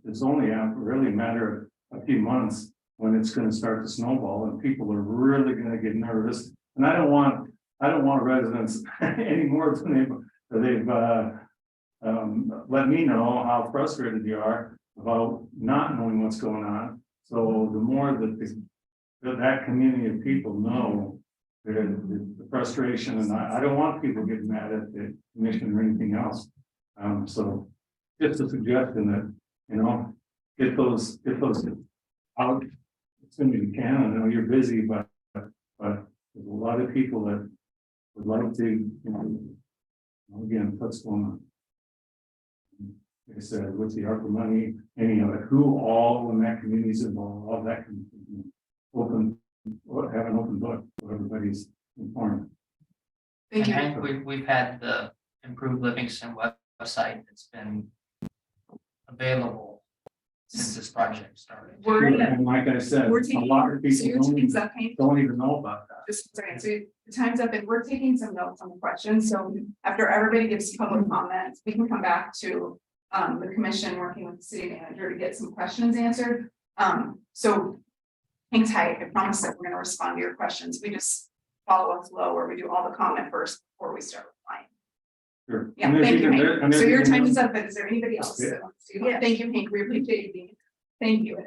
it's only really a matter of a few months when it's gonna start to snowball and people are really gonna get nervous. And I don't want residents any more than they've let me know how frustrated you are about not knowing what's going on. So the more that that community of people know the frustration, and I don't want people getting mad at the commission or anything else. So just a suggestion that, you know, get those out as soon as you can. I know you're busy, but there's a lot of people that would like to, you know, again, what's going on. Like I said, with the ARPA money, any of it, who all, when that community's involved, all that can, you know, have an open book, so everybody's informed. Thank you. And we've had the Improved Livingston website that's been available since this project started. We're in And like I said, We're a taking, lot of so your people time's up, Hank. don't even know about that. Just sorry, so the time's up and we're taking some notes on the questions. So after everybody gives public comments, we can come back to the commission working with the city manager to get some questions answered. So hang tight. I promise that we're going to respond to your questions. We just follow a flow where we do all the comment first before we start replying. Sure. Yeah, And there's thank you, even- Hank. and So there's your even- time is up, but is there anybody else Yeah. that wants to? Yeah, thank you, Hank. We appreciate you being here. Thank you.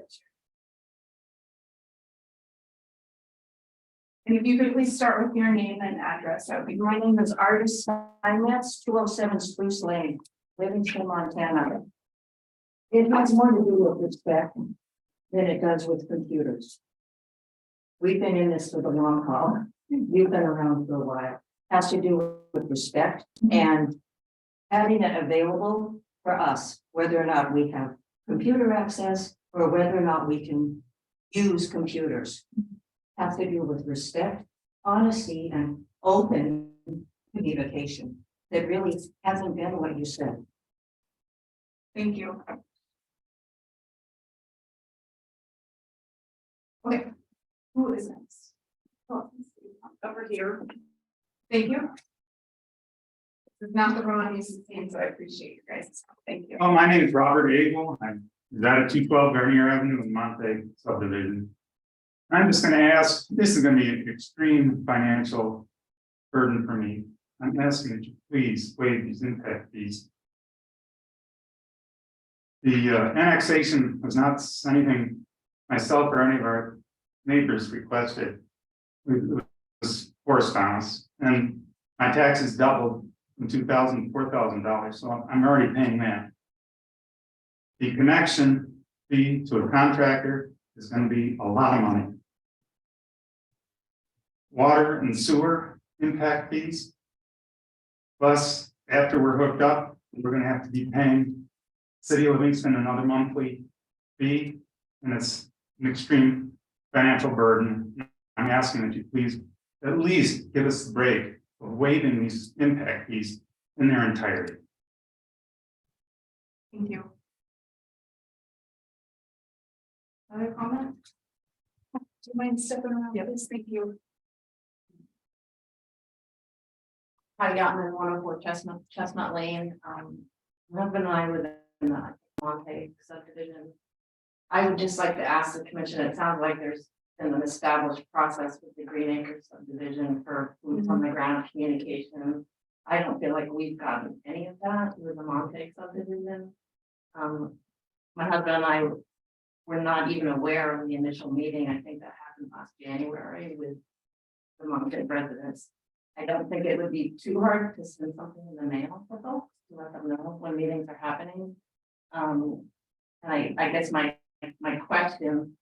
And if you could please start with your name and address, that would be My name is Artis Steinmetz, 207 Spruce Lane, Livingston, Montana. It has more to do with respect than it does with computers. We've been in this for the long haul. We've been around for a while. Has to do with respect and having it available for us, whether or not we have computer access or whether or not we can use computers. Has to do with respect, honesty, and open communication. That really hasn't been what you said. Thank you. Okay, who is next? Oh, over here. Thank you. This is not the wrong use of team, so I appreciate you guys. Thank you. Oh, my name is Robert Abel. I'm at 212 Garnier Avenue in Monte subdivision. I'm just gonna ask, this is gonna be an extreme financial burden for me. I'm asking that you please waive these impact fees. The annexation was not anything myself or any of our neighbors requested. It was forced on us, and my taxes doubled from $2,000 to $4,000, so I'm already paying that. The connection fee to a contractor is gonna be a lot of money. Water and sewer impact fees. Plus, after we're hooked up, we're gonna have to be paying City of Livingston another monthly fee, and it's an extreme financial burden. I'm asking that you please at least give us the break of waiving these impact fees in their entirety. Thank you. Other comment? Do you mind stepping around? Yes, thank you. Hi, Gottman, 104 Chestnut Lane. My husband and I live in the Monte subdivision. I would just like to ask the commission, it sounds like there's been an established process with the Green Acres subdivision for boots on the ground communication. I don't feel like we've gotten any of that with the Monte subdivision. My husband and I were not even aware of the initial meeting. I think that happened last January with the Monte residents. I don't think it would be too hard to send something in the mail for folks to let them know when meetings are happening. And I guess my question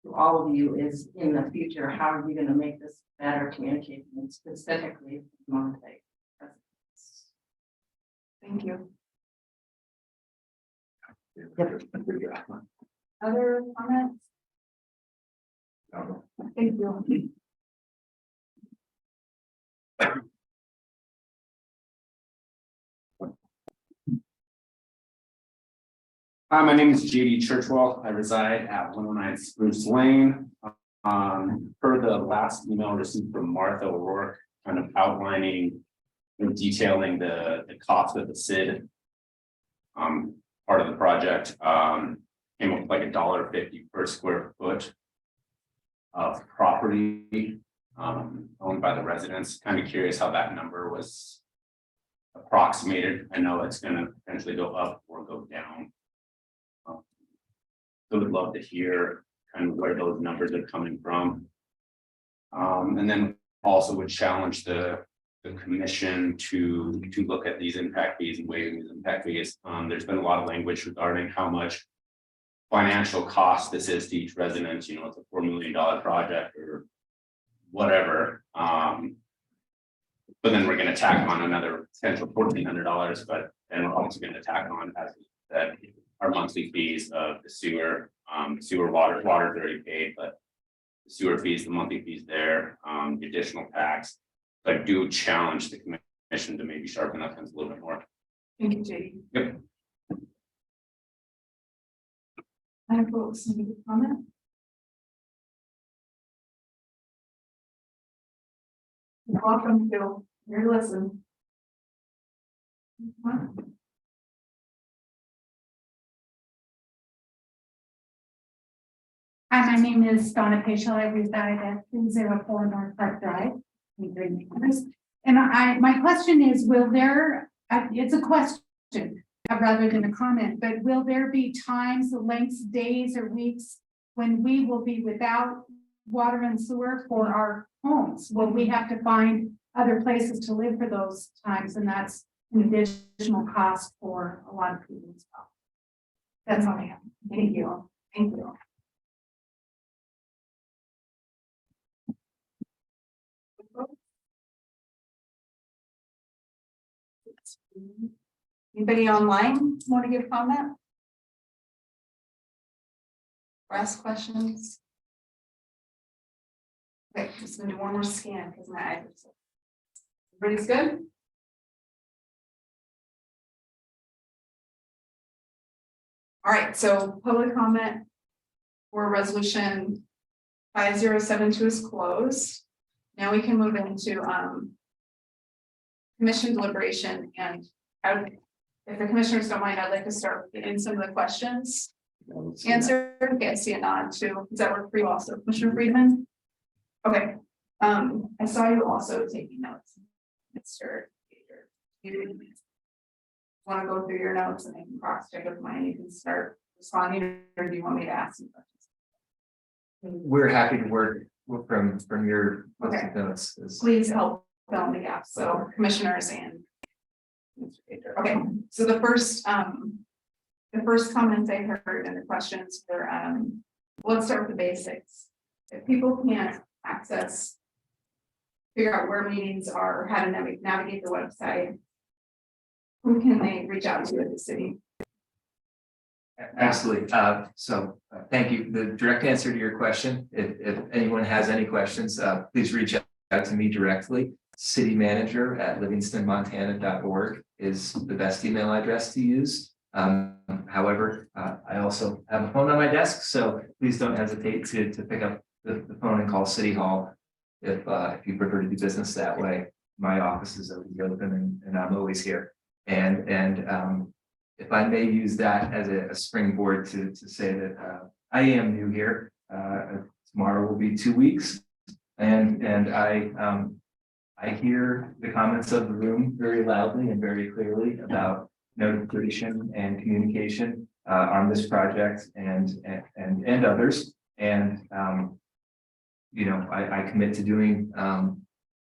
to all of you is, in the future, how are you going to make this better communication specifically with Monte residents? Thank you. Other comments? Thank you. Hi, my name is JD Churchwell. I reside at 109 Spruce Lane. Per the last email received from Martha O'Rourke, kind of outlining and detailing the cost of the SID part of the project, came up with like $1.50 per square foot of property owned by the residents. Kind of curious how that number was approximated. I know it's gonna potentially go up or go down. So would love to hear kind of where those numbers are coming from. And then also would challenge the commission to look at these impact fees and waiving these impact fees. There's been a lot of language regarding how much financial cost this is to each resident, you know, it's a $4 million project or whatever. But then we're gonna tack on another potential $1,400, but then we're also gonna tack on as that our monthly fees of the sewer, water's already paid, but the sewer fees, the monthly fees there, the additional tax. But I do challenge the commission to maybe sharpen up things a little bit more. Thank you, JD. Yep. I have folks need to comment. Welcome, Bill. Here, listen. Hi, my name is Donna Paschal. I reside at 204 North Park Drive. And my question is, will there, it's a question rather than a comment, but will there be times, lengths, days or weeks when we will be without water and sewer for our homes? Will we have to find other places to live for those times? And that's an additional cost for a lot of people as well. That's all I have. Thank you. Thank you. Anybody online want to give comment? Or ask questions? Okay, just gonna do one more scan because my eyes are so. Everybody's good? All right, so public comment for resolution 5072 is closed. Now we can move into commission deliberation, and if the commissioners don't mind, I'd like to start getting some of the questions answered. Okay, I see a nod too. Does that work for you also, Commissioner Friedman? Okay, I saw you also taking notes, Mr. Gator. You want to go through your notes and I can cross check with mine. You can start responding, or do you want me to ask some questions? We're happy to work from your Okay. notes. Please help fill in the gaps. So commissioners and Mr. Gator. Okay, so the first comments I heard and the questions were, let's start with the basics. If people can't figure out where meetings are, or how to navigate the website, who can they reach out to at the city? Absolutely. Thank you. The direct answer to your question, if anyone has any questions, please reach out to me directly. citymanager@livingstonmontana.org is the best email address to use. However, I also have a phone on my desk, so please don't hesitate to pick up the phone and call City Hall if you prefer to do business that way. My office is always open and I'm always here. And if I may use that as a springboard to say that I am new here. Tomorrow will be 2 weeks, and I hear the comments of the room very loudly and very clearly about notification and communication on this project and others. And I commit to doing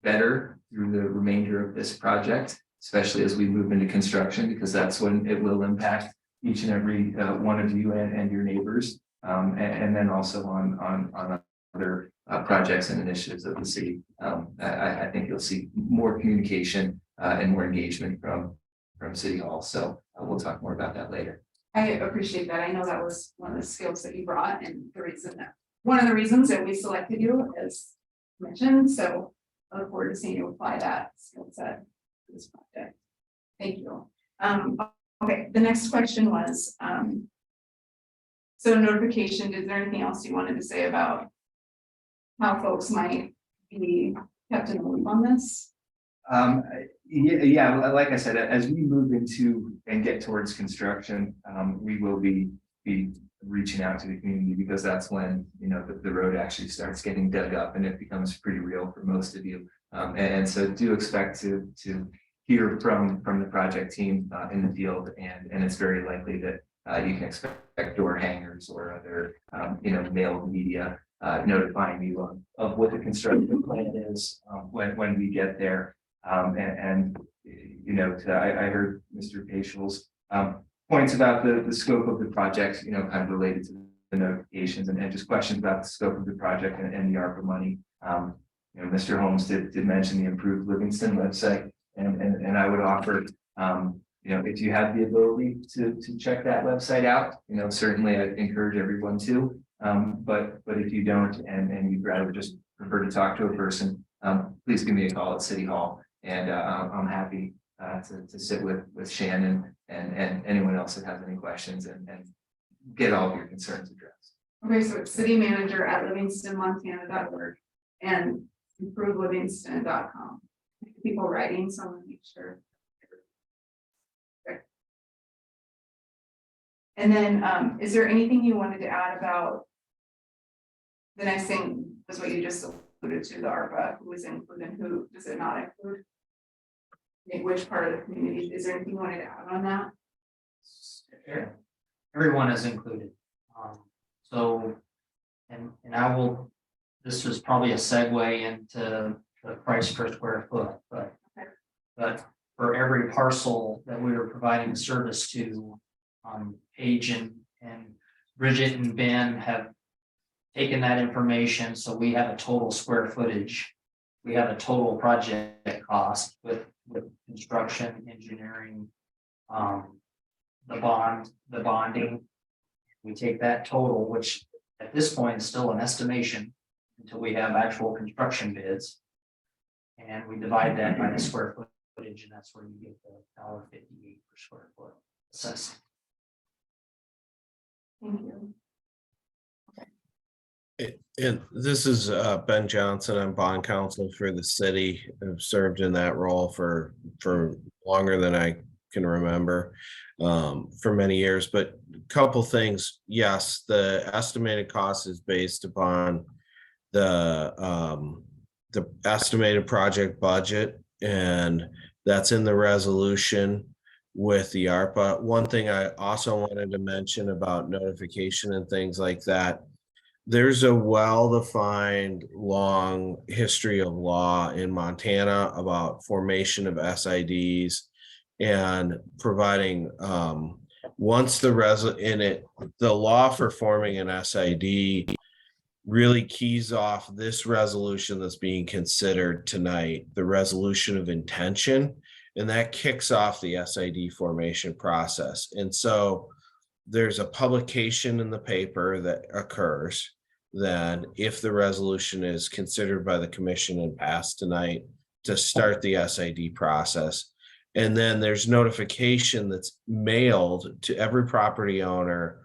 better through the remainder of this project, especially as we move into construction, because that's when it will impact each and every one of you and your neighbors. And then also on other projects and initiatives of the city. I think you'll see more communication and more engagement from City Hall. So we'll talk more about that later. I appreciate that. I know that was one of the skills that you brought, and one of the reasons that we selected you as mentioned. So I look forward to seeing you apply that skill set to this project. Thank you. Okay, the next question was, so notification, is there anything else you wanted to say about how folks might be kept in the loop on this? Yeah, like I said, as we move into and get towards construction, we will be reaching out to the community, because that's when the road actually starts getting dug up and it becomes pretty real for most of you. And so do expect to hear from the project team in the field, and it's very likely that you can expect door hangers or other mailed media notifying you of what the construction plan is when we get there. I heard Mr. Paschal's points about the scope of the project, kind of related to the notifications and just questions about the scope of the project and the ARPA money. Mr. Holmes did mention the improved Livingston website, and I would offer, if you have the ability to check that website out, certainly I'd encourage everyone to. But if you don't, and you'd rather just prefer to talk to a person, please give me a call at City Hall, and I'm happy to sit with Shannon and anyone else that has any questions and get all of your concerns addressed. Okay, so it's citymanager@livingstonmontana.org and improvelivingston.com. People writing, so I'm gonna make sure. Okay. And then, is there anything you wanted to add about? The next thing was what you just alluded to, the ARPA, who is included, who does it not include? Like, which part of the community, is there anything you wanted to add on that? Everyone is included. So, and I will, this was probably a segue into the price per square foot, but for every parcel that we are providing a service to, Paige and Bridget and Ben have taken that information, so we have a total square footage. We have a total project cost with construction, engineering, the bonding. We take that total, which at this point is still an estimation until we have actual construction bids. And we divide that by the square footage, and that's where you get the $1.58 per square foot assessment. Thank you. And this is Ben Johnson. I'm bond counsel for the city. I've served in that role for longer than I can remember, for many years. But a couple things. Yes, the estimated cost is based upon the estimated project budget, and that's in the resolution with the ARPA. One thing I also wanted to mention about notification and things like that. There's a well-defined long history of law in Montana about formation of SIDs and providing once the law for forming an SID really keys off this resolution that's being considered tonight, the resolution of intention, and that kicks off the SID formation process. And so there's a publication in the paper that occurs then if the resolution is considered by the commission and passed tonight to start the SID process. And then there's notification that's mailed to every property owner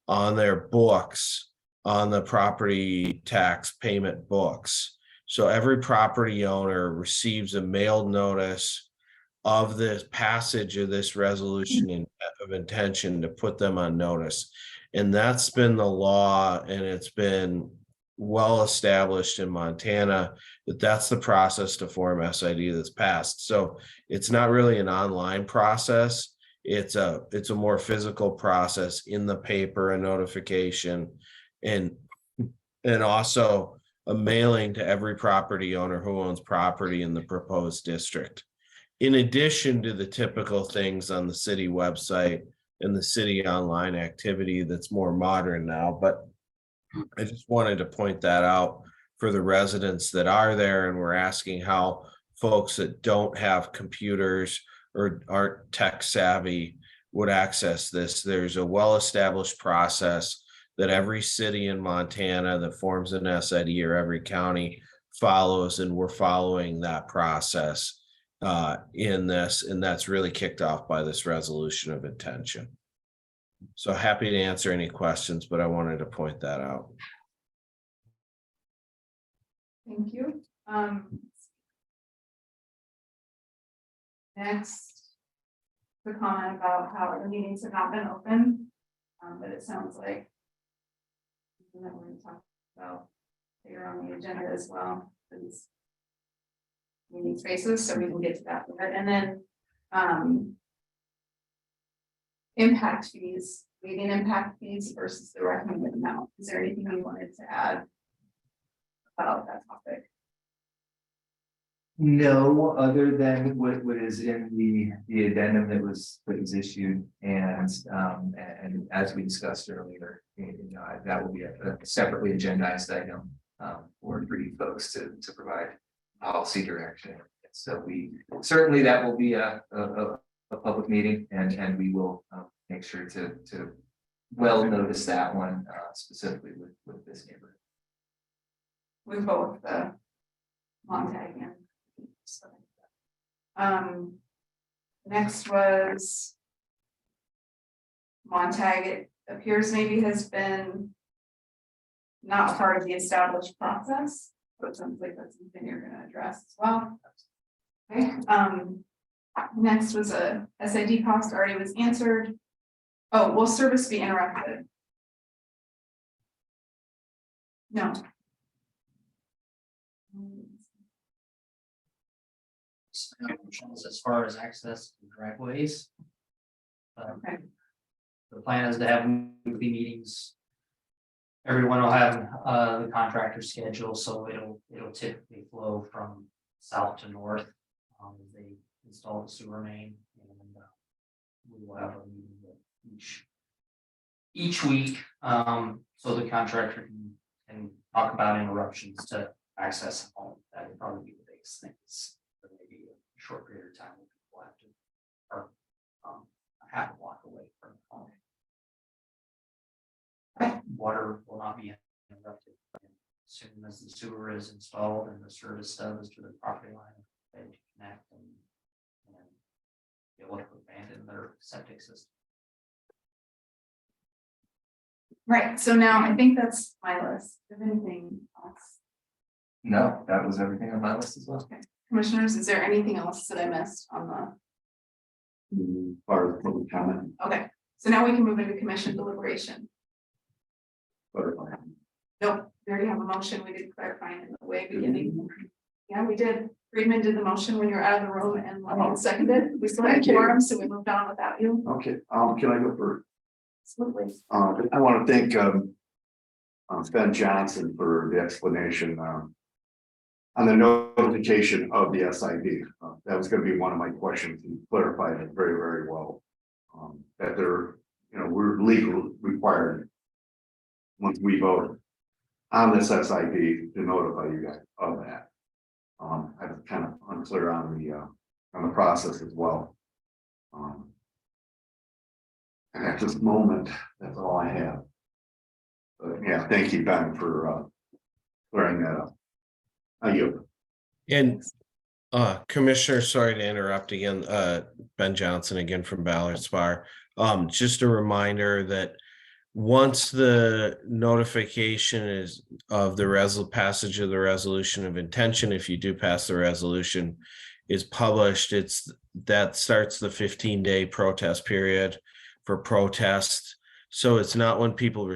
on their books, on the property tax payment books. So every property owner receives a mailed notice of the passage of this resolution of intention to put them on notice. And that's been the law, and it's been well established in Montana that that's the process to form SID that's passed. So it's not really an online process. It's a more physical process in the paper, a notification, and also a mailing to every property owner who owns property in the proposed district. In addition to the typical things on the city website and the city online activity that's more modern now, but I just wanted to point that out for the residents that are there, and we're asking how folks that don't have computers or aren't tech savvy would access this. There's a well-established process that every city in Montana that forms an SID or every county follows, and we're following that process in this, and that's really kicked off by this resolution of intention. So happy to answer any questions, but I wanted to point that out. Thank you. Next, the comment about how the meetings have not been open, but it sounds like something that we're going to talk about later on the agenda as well. Meeting spaces, so we can get to that. And then Impact fees, median impact fees versus the recommended amount. Is there anything you wanted to add about that topic? No, other than what is in the addendum that was issued, and as we discussed earlier, you know, that will be a separately agendized item for you folks to provide policy direction. So certainly that will be a public meeting, and we will make sure to well notice that one specifically with this neighborhood. With both the Montag and next was Montag. It appears maybe has been not part of the established process, but it sounds like that's something you're going to address as well. Okay. Next was a SID cost, already was answered. Oh, will service be interrupted? No. As far as access to driveways. Okay. The plan is to have weekly meetings. Everyone will have the contractor schedule, so it'll typically flow from south to north. As they install the sewer main, and we will have a meeting each week, so the contractor can talk about interruptions to access the home. That would probably be the biggest thing. For maybe a short period of time, people have to, or a half a block away from the home. Water will not be interrupted as soon as the sewer is installed and the service does to the property line. They connect and be able to abandon their septic system. Right, so now I think that's my list. If anything else, No, that was everything on my list as well. commissioners, is there anything else that I missed on the? Part of public comment. Okay, so now we can move into commission deliberation. Nope, we already have a motion. We did clarifying in the way beginning. Yeah, we did. Friedman did the motion when you were out of the room, and Lennon seconded. We still had quorum, so we moved on without you. Okay, can I go first? Absolutely. I want to thank Ben Johnson for the explanation on the notification of the SID. That was going to be one of my questions. He clarified it very, very well. That they're, you know, we're legally required once we vote on this SID to notify you guys of that. I was kind of unclear on the process as well. And at this moment, that's all I have. But yeah, thank you, Ben, for clearing that up. Thank you. And Commissioner, sorry to interrupt again, Ben Johnson again from Ballard Spar. Just a reminder that once the notification is of the passage of the resolution of intention, if you do pass the resolution, is published, that starts the 15-day protest period for protest. So it's not when people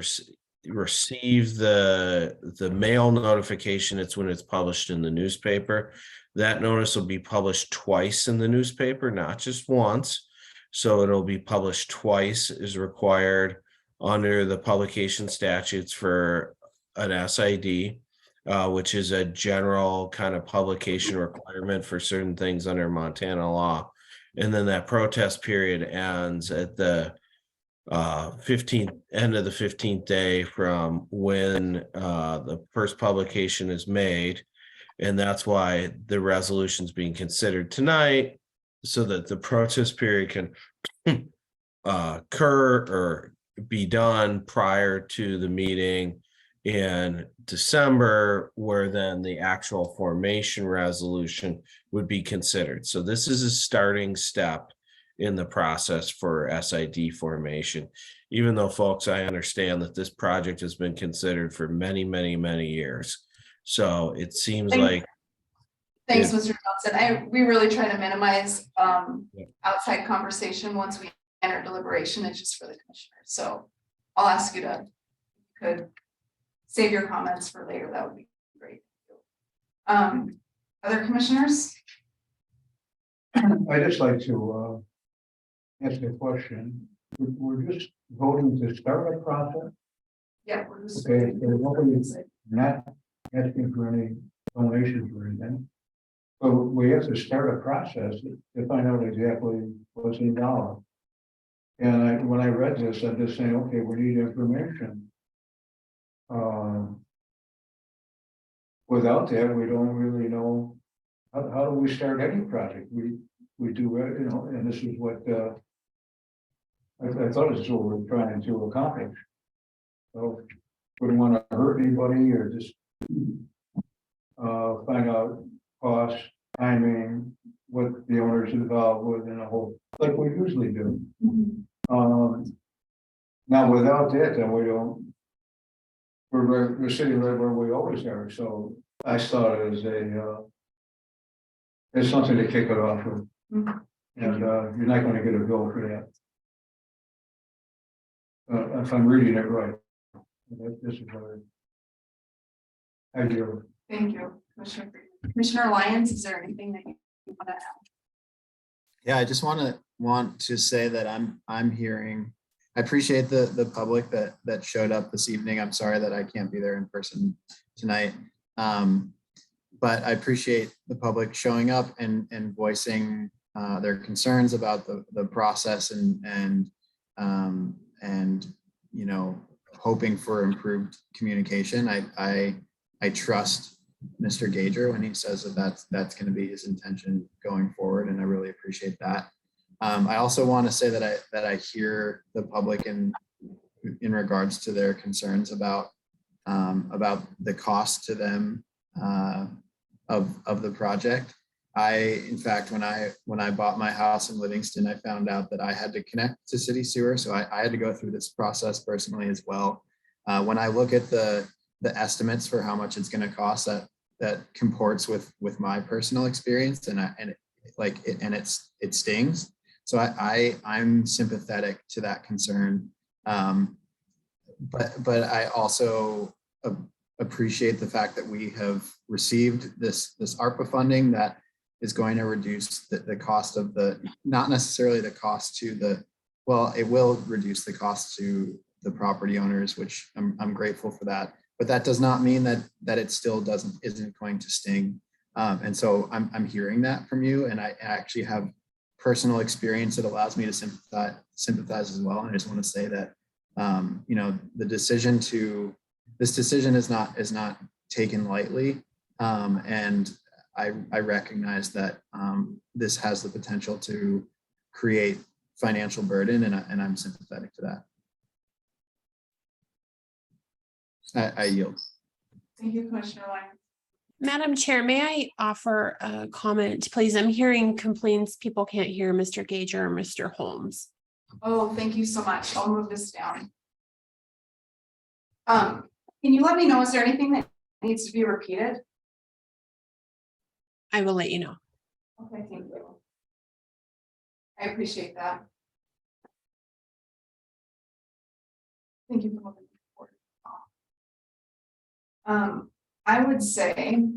receive the mail notification, it's when it's published in the newspaper. That notice will be published twice in the newspaper, not just once. So it'll be published twice is required under the publication statutes for an SID, which is a general kind of publication requirement for certain things under Montana law. And then that protest period ends at the 15th end of the 15th day from when the first publication is made. And that's why the resolution is being considered tonight, so that the protest period can occur or be done prior to the meeting in December, where then the actual formation resolution would be considered. So this is a starting step in the process for SID formation, even though, folks, I understand that this project has been considered for many, many, many years. So it seems like. Thanks, Mr. Johnson. We really try to minimize outside conversation once we enter deliberation. It's just for the commissioners. So I'll ask you to, could save your comments for later. That would be great. Other commissioners? I'd just like to ask a question. We're just voting to start a process. Yeah, we're just. Okay, so nobody's not asking for any donations or anything. But we have to start a process to find out exactly what's involved. And when I read this, I'm just saying, okay, we need information. Without that, we don't really know, how do we start any project? We do, you know, and this is what, I thought this is what we're trying to accomplish. So, wouldn't want to hurt anybody or just find out cost, timing, what the owners involved with in a whole, like we usually do. Now, without that, then we don't, we're sitting right where we always are, so I saw it as it's something to kick it off with. And you're not gonna get a bill for that. If I'm reading it right. This is what I do. Thank you, Commissioner Freeman. Commissioner Lyons, is there anything that you want to add? Yeah, I just want to say that I'm hearing, I appreciate the public that showed up this evening. I'm sorry that I can't be there in person tonight. But I appreciate the public showing up and voicing their concerns about the process and you know, hoping for improved communication. I trust Mr. Gager when he says that that's going to be his intention going forward, and I really appreciate that. I also want to say that I hear the public in regards to their concerns about the cost to them of the project. In fact, when I bought my house in Livingston, I found out that I had to connect to city sewer, so I had to go through this process personally as well. When I look at the estimates for how much it's going to cost, that comports with my personal experience, and it stings. So I'm sympathetic to that concern, but I also appreciate the fact that we have received this ARPA funding that is going to reduce the cost of not necessarily the cost to it will reduce the cost to the property owners, which I'm grateful for that. But that does not mean that it still isn't going to sting. And so I'm hearing that from you, and I actually have personal experience that allows me to sympathize as well. And I just want to say that you know, this decision is not taken lightly, and I recognize that this has the potential to create financial burden, and I'm sympathetic to that. I yield. Thank you, Commissioner Lyons. Madam Chair, may I offer a comment, please? I'm hearing complaints. People can't hear Mr. Gager or Mr. Holmes. Oh, thank you so much. I'll move this down. Can you let me know, is there anything that needs to be repeated? I will let you know. Okay, thank you. I appreciate that. Thank you for moving forward. I would say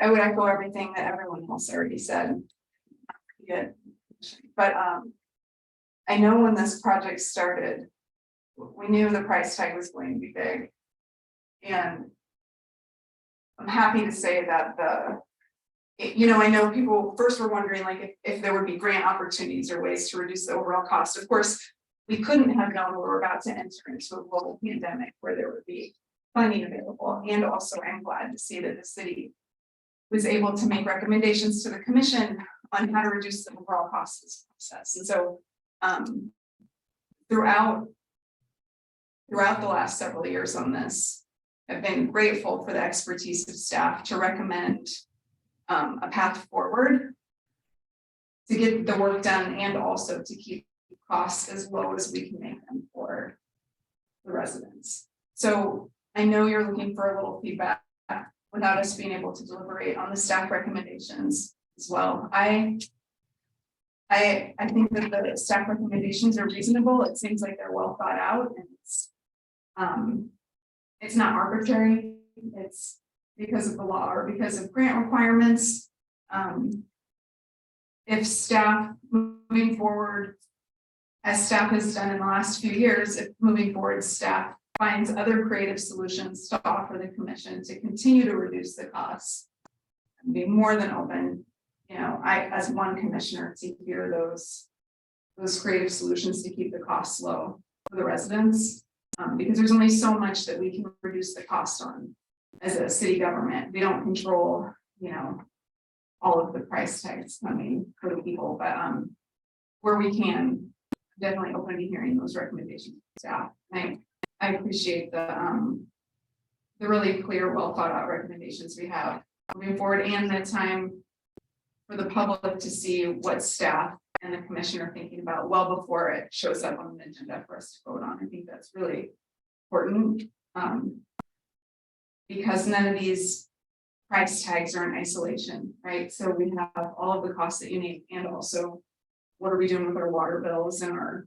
I would echo everything that everyone else already said. Good. But I know when this project started, we knew the price tag was going to be big. And I'm happy to say that you know, I know people first were wondering like if there would be grant opportunities or ways to reduce the overall cost. Of course, we couldn't have known we were about to enter into a global pandemic where there would be funding available. And also I'm glad to see that the city was able to make recommendations to the commission on how to reduce the overall cost of this process. And so throughout the last several years on this, I've been grateful for the expertise of staff to recommend a path forward to get the work done and also to keep costs as low as we can make them for the residents. So I know you're looking for a little feedback without us being able to deliberate on the staff recommendations as well. I think that the staff recommendations are reasonable. It seems like they're well thought out, and it's not arbitrary. It's because of the law or because of grant requirements. If staff moving forward, as staff has done in the last few years, if moving forward, staff finds other creative solutions to offer the commission to continue to reduce the costs. I'd be more than open, you know, I, as one commissioner, to hear those creative solutions to keep the costs low for the residents. Because there's only so much that we can reduce the cost on as a city government. We don't control, you know, all of the price tags coming for the people, but where we can, definitely open to hearing those recommendations from staff. I appreciate the really clear, well thought out recommendations we have moving forward, and the time for the public to see what staff and the commission are thinking about well before it shows up on the agenda for us to vote on. I think that's really important, because none of these price tags are in isolation, right? So we have all of the costs that you need, and also what are we doing with our water bills and our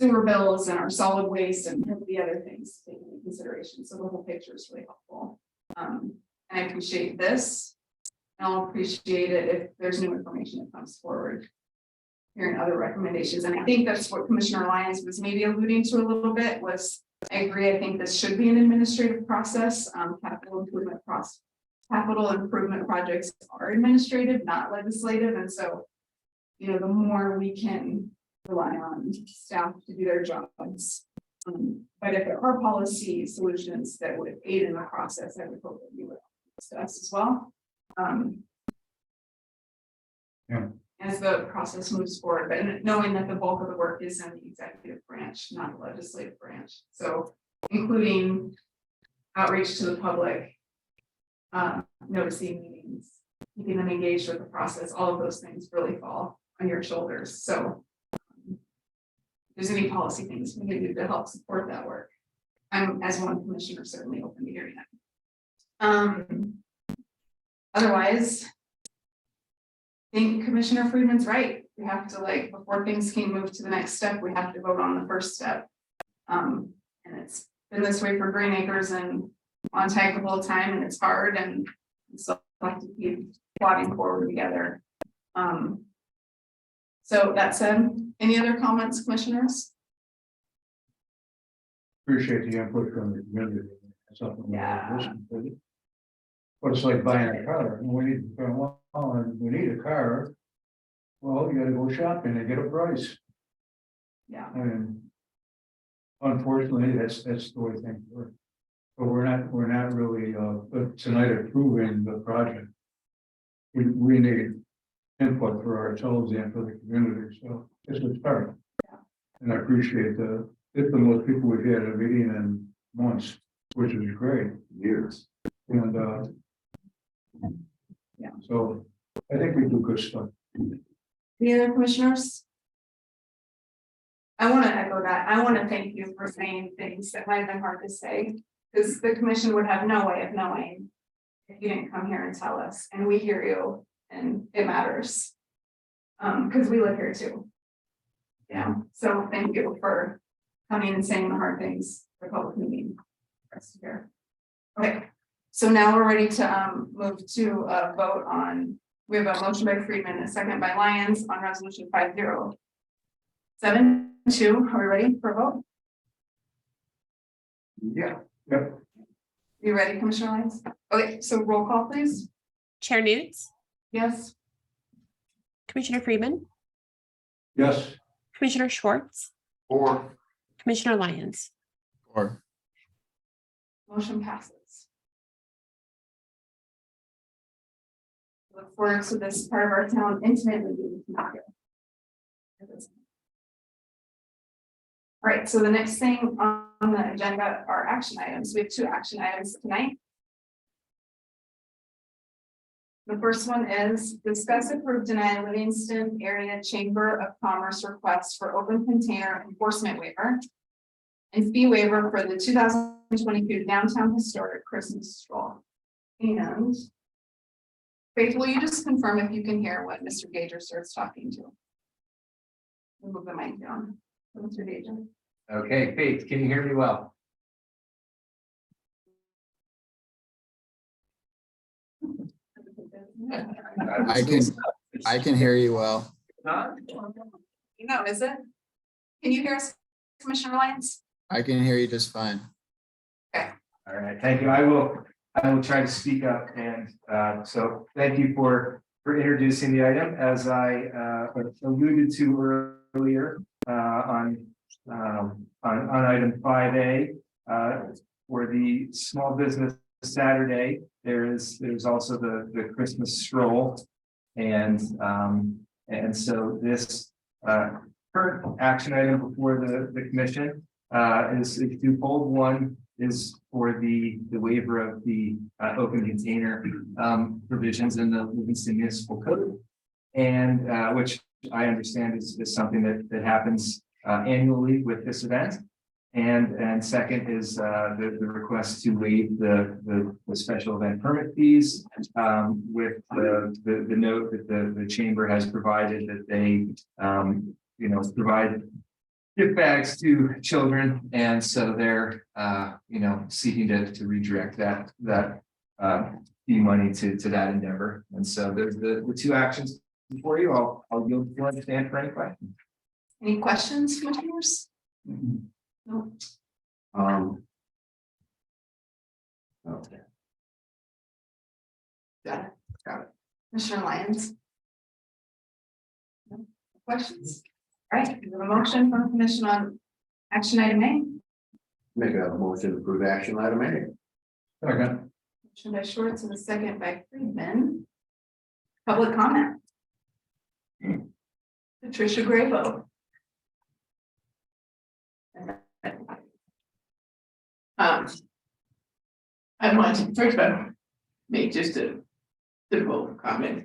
sewer bills and our solid waste and the other things to take into consideration. So the whole picture is really helpful. And I appreciate this. And I'll appreciate it if there's new information that comes forward. Hearing other recommendations. And I think that's what Commissioner Lyons was maybe alluding to a little bit was, I agree, I think this should be an administrative process. Capital improvement projects are administrative, not legislative. And so, you know, the more we can rely on staff to do their jobs. But if there are policy solutions that would aid in the process, I would hope that you would discuss as well. As the process moves forward, but knowing that the bulk of the work is in the executive branch, not the legislative branch. So including outreach to the public, noticing meetings, keeping them engaged with the process, all of those things really fall on your shoulders. So if there's any policy things we can do to help support that work, I'm, as one commissioner, certainly open to hearing that. Otherwise, I think Commissioner Friedman's right. We have to, like, before things can move to the next step, we have to vote on the first step. And it's been this way for Green Acres and Montague the whole time, and it's hard, and so I have to keep plodding forward together. So that said, any other comments, commissioners? Appreciate the input from the community. That's something we Yeah. listen to. But it's like buying a car. We need a car. Well, you gotta go shopping and get a price. Yeah. And unfortunately, that's the way things work. But we're not really, but tonight approving the project. We need input for ourselves and for the community, so it's a start. And I appreciate it's the most people we've had at a meeting in months, which is great. Years. And yeah. So I think we do good stuff. Any other commissioners? I want to echo that. I want to thank you for saying things that might have been hard to say, because the commission would have no way of knowing if you didn't come here and tell us, and we hear you, and it matters. Because we live here too. Yeah, so thank you for coming and saying the hard things for public meeting. For us to hear. Okay, so now we're ready to move to a vote on. We have a motion by Friedman and a second by Lyons on resolution 5072. Are we ready for a vote? Yeah. Yep. You ready, Commissioner Lyons? Okay, so roll call, please. Chair Newts, Yes. Commissioner Friedman, Yes. Commissioner Schwartz, Or Commissioner Lyons. Or Motion passes. Look forward to this part of our town intimately being connected. All right, so the next thing on the agenda are action items. We have two action items tonight. The first one is discuss, approve, deny Livingston Area Chamber of Commerce request for open container enforcement waiver and fee waiver for the 2022 Downtown Historic Christmas Stroll. And Faith, will you just confirm if you can hear what Mr. Gager starts talking to? We'll move the mic down. Mr. Gager. Okay, Faith, can you hear me well? I can hear you well. No, is it? Can you hear us, Commissioner Lyons? I can hear you just fine. All right, thank you. I will try to speak up and so thank you for introducing the item. As I alluded to earlier on item 5A for the small business Saturday, there's also the Christmas stroll. And so this current action item before the commission is twofold. One is for the waiver of the open container provisions in the Livingston Municipal Code. And which I understand is something that happens annually with this event. And second is the request to waive the special event permit fees with the note that the chamber has provided that they provide gift bags to children, and so they're seeking to redirect that fee money to that endeavor. And so there's the two actions before you. I'll yield to understand for any questions. Any questions, commissioners? No. Okay. Got it. Commissioner Lyons? No questions? All right, we have a motion from the commission on action item A. Make a motion to approve action item A. Second. Motion by Schwartz and a second by Friedman. Public comment. Patricia Graybo. I want to first of all make just a simple comment.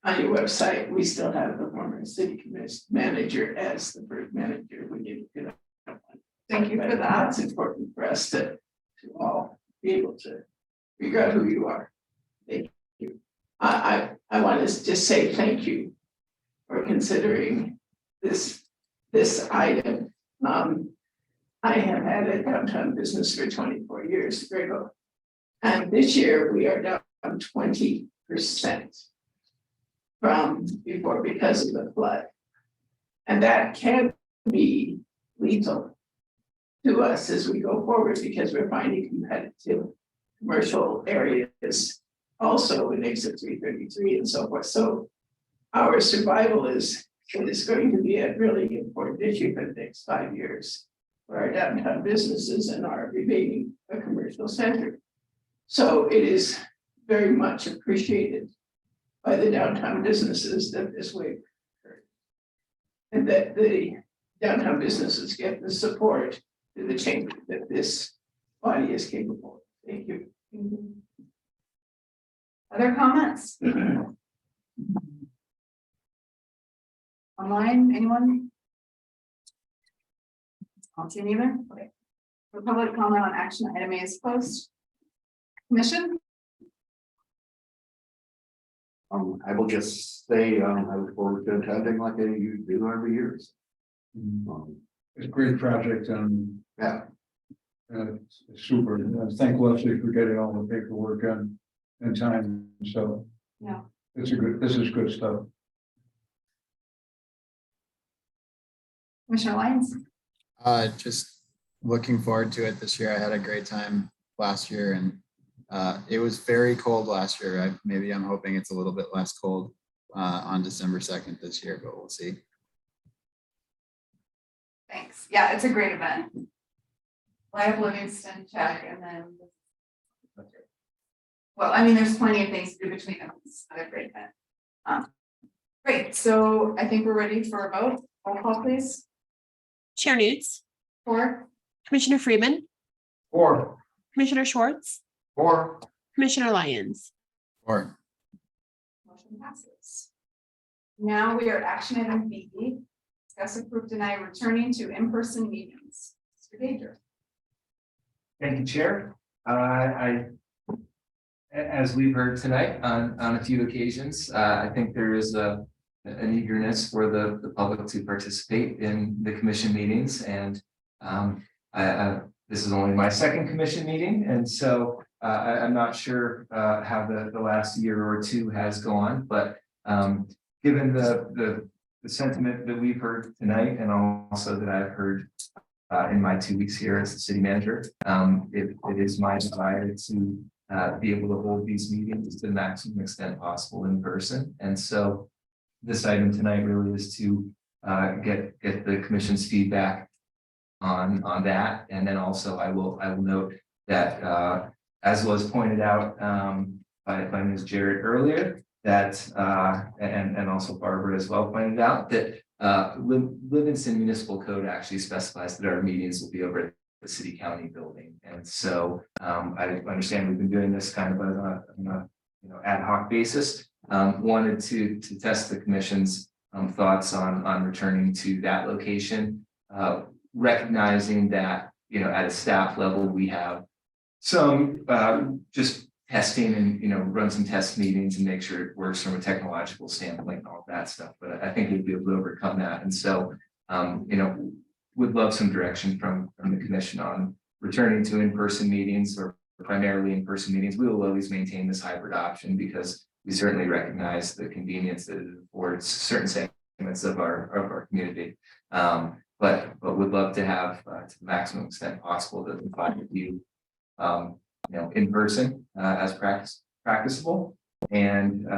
On your website, we still have the former city commission manager as the first manager. We need to get up. Thank you for that. That's important for us to all be able to figure out who you are. Thank you. I want to just say thank you for considering this item. I have had a downtown business for 24 years, Grego. And this year we are down 20% from before because of the flood. And that can be lethal to us as we go forward because we're finding competitive commercial areas also in exit 333 and so forth. So our survival is going to be a really important issue for the next 5 years for our downtown businesses and our remaining commercial center. So it is very much appreciated by the downtown businesses that this waiver occurred. And that the downtown businesses get the support to the chamber that this body is capable of. Thank you. Other comments? Online, anyone? I'll see neither. Okay. For public comment on action item A is closed. Commission? I will just say, I look forward to attending like you do every year. It's a great project and Yeah. it's super. Thank Leslie for getting all the paperwork done in time. So Yeah. this is good stuff. Commissioner Lyons? Just looking forward to it this year. I had a great time last year and it was very cold last year. Maybe I'm hoping it's a little bit less cold on December 2nd this year, but we'll see. Thanks. Yeah, it's a great event. Live Livingston check and then. Well, I mean, there's plenty of things to do between them. It's not a great event. Great, so I think we're ready for a vote. Roll call, please. Chair Newts, For. Commissioner Freeman, Or. Commissioner Schwartz, Or. Commissioner Lyons. Or Motion passes. Now we are action item B. Discuss, approve, deny returning to in-person meetings. Mr. Gager. Thank you, Chair. As we've heard tonight on a few occasions, I think there is an eagerness for the public to participate in the commission meetings. And this is only my second commission meeting. And so I'm not sure how the last year or two has gone, but given the sentiment that we've heard tonight and also that I've heard in my 2 weeks here as the city manager, it is my desire to be able to hold these meetings to the maximum extent possible in person. And so this item tonight really is to get the commission's feedback on that. And then also I will note that as was pointed out by Ms. Jarrett earlier, that and also Barbara as well pointed out that Livingston Municipal Code actually specifies that our meetings will be over at the city county building. And so I understand we've been doing this kind of on a ad hoc basis. Wanted to test the commission's thoughts on returning to that location, recognizing that, at a staff level, we have some just testing and, run some test meetings and make sure it works from a technological standpoint and all of that stuff. But I think we'll be able to overcome that. And so, would love some direction from the commission on returning to in-person meetings or primarily in-person meetings. We will always maintain this hybrid option because we certainly recognize the convenience that it affords certain segments of our community. But would love to have to the maximum extent possible that we find with you, in person as practicable, and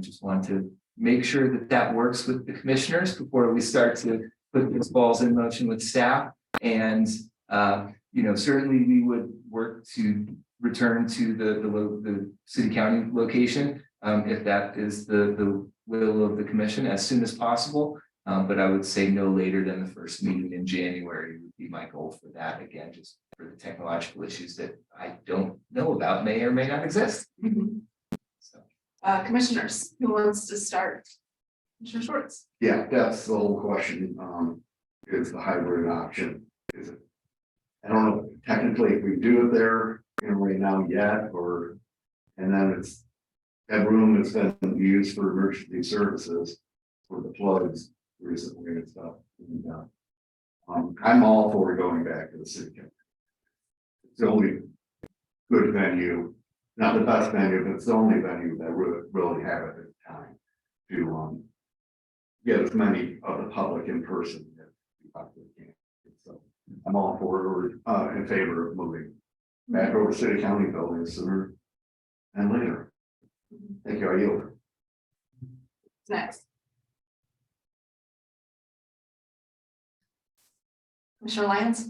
just want to make sure that works with the commissioners before we start to put these balls in motion with staff. And certainly we would work to return to the city county location if that is the will of the commission as soon as possible. But I would say no later than the first meeting in January would be my goal for that. Again, just for the technological issues that I don't know about may or may not exist. So. Commissioners, who wants to start? Commissioner Schwartz. Yeah, that's the whole question, is the hybrid option, is it? I don't know technically if we do it there, right now yet, and then that room has been used for emergency services for the floods recently and stuff. And, I'm all for going back to the city council. It's the only good venue, not the best venue, but it's the only venue that really have it at the time to get as many of the public in person as we possibly can. So I'm all for in favor of moving back over city county buildings sooner and later. Thank you. I yield. Next. Commissioner Lyons.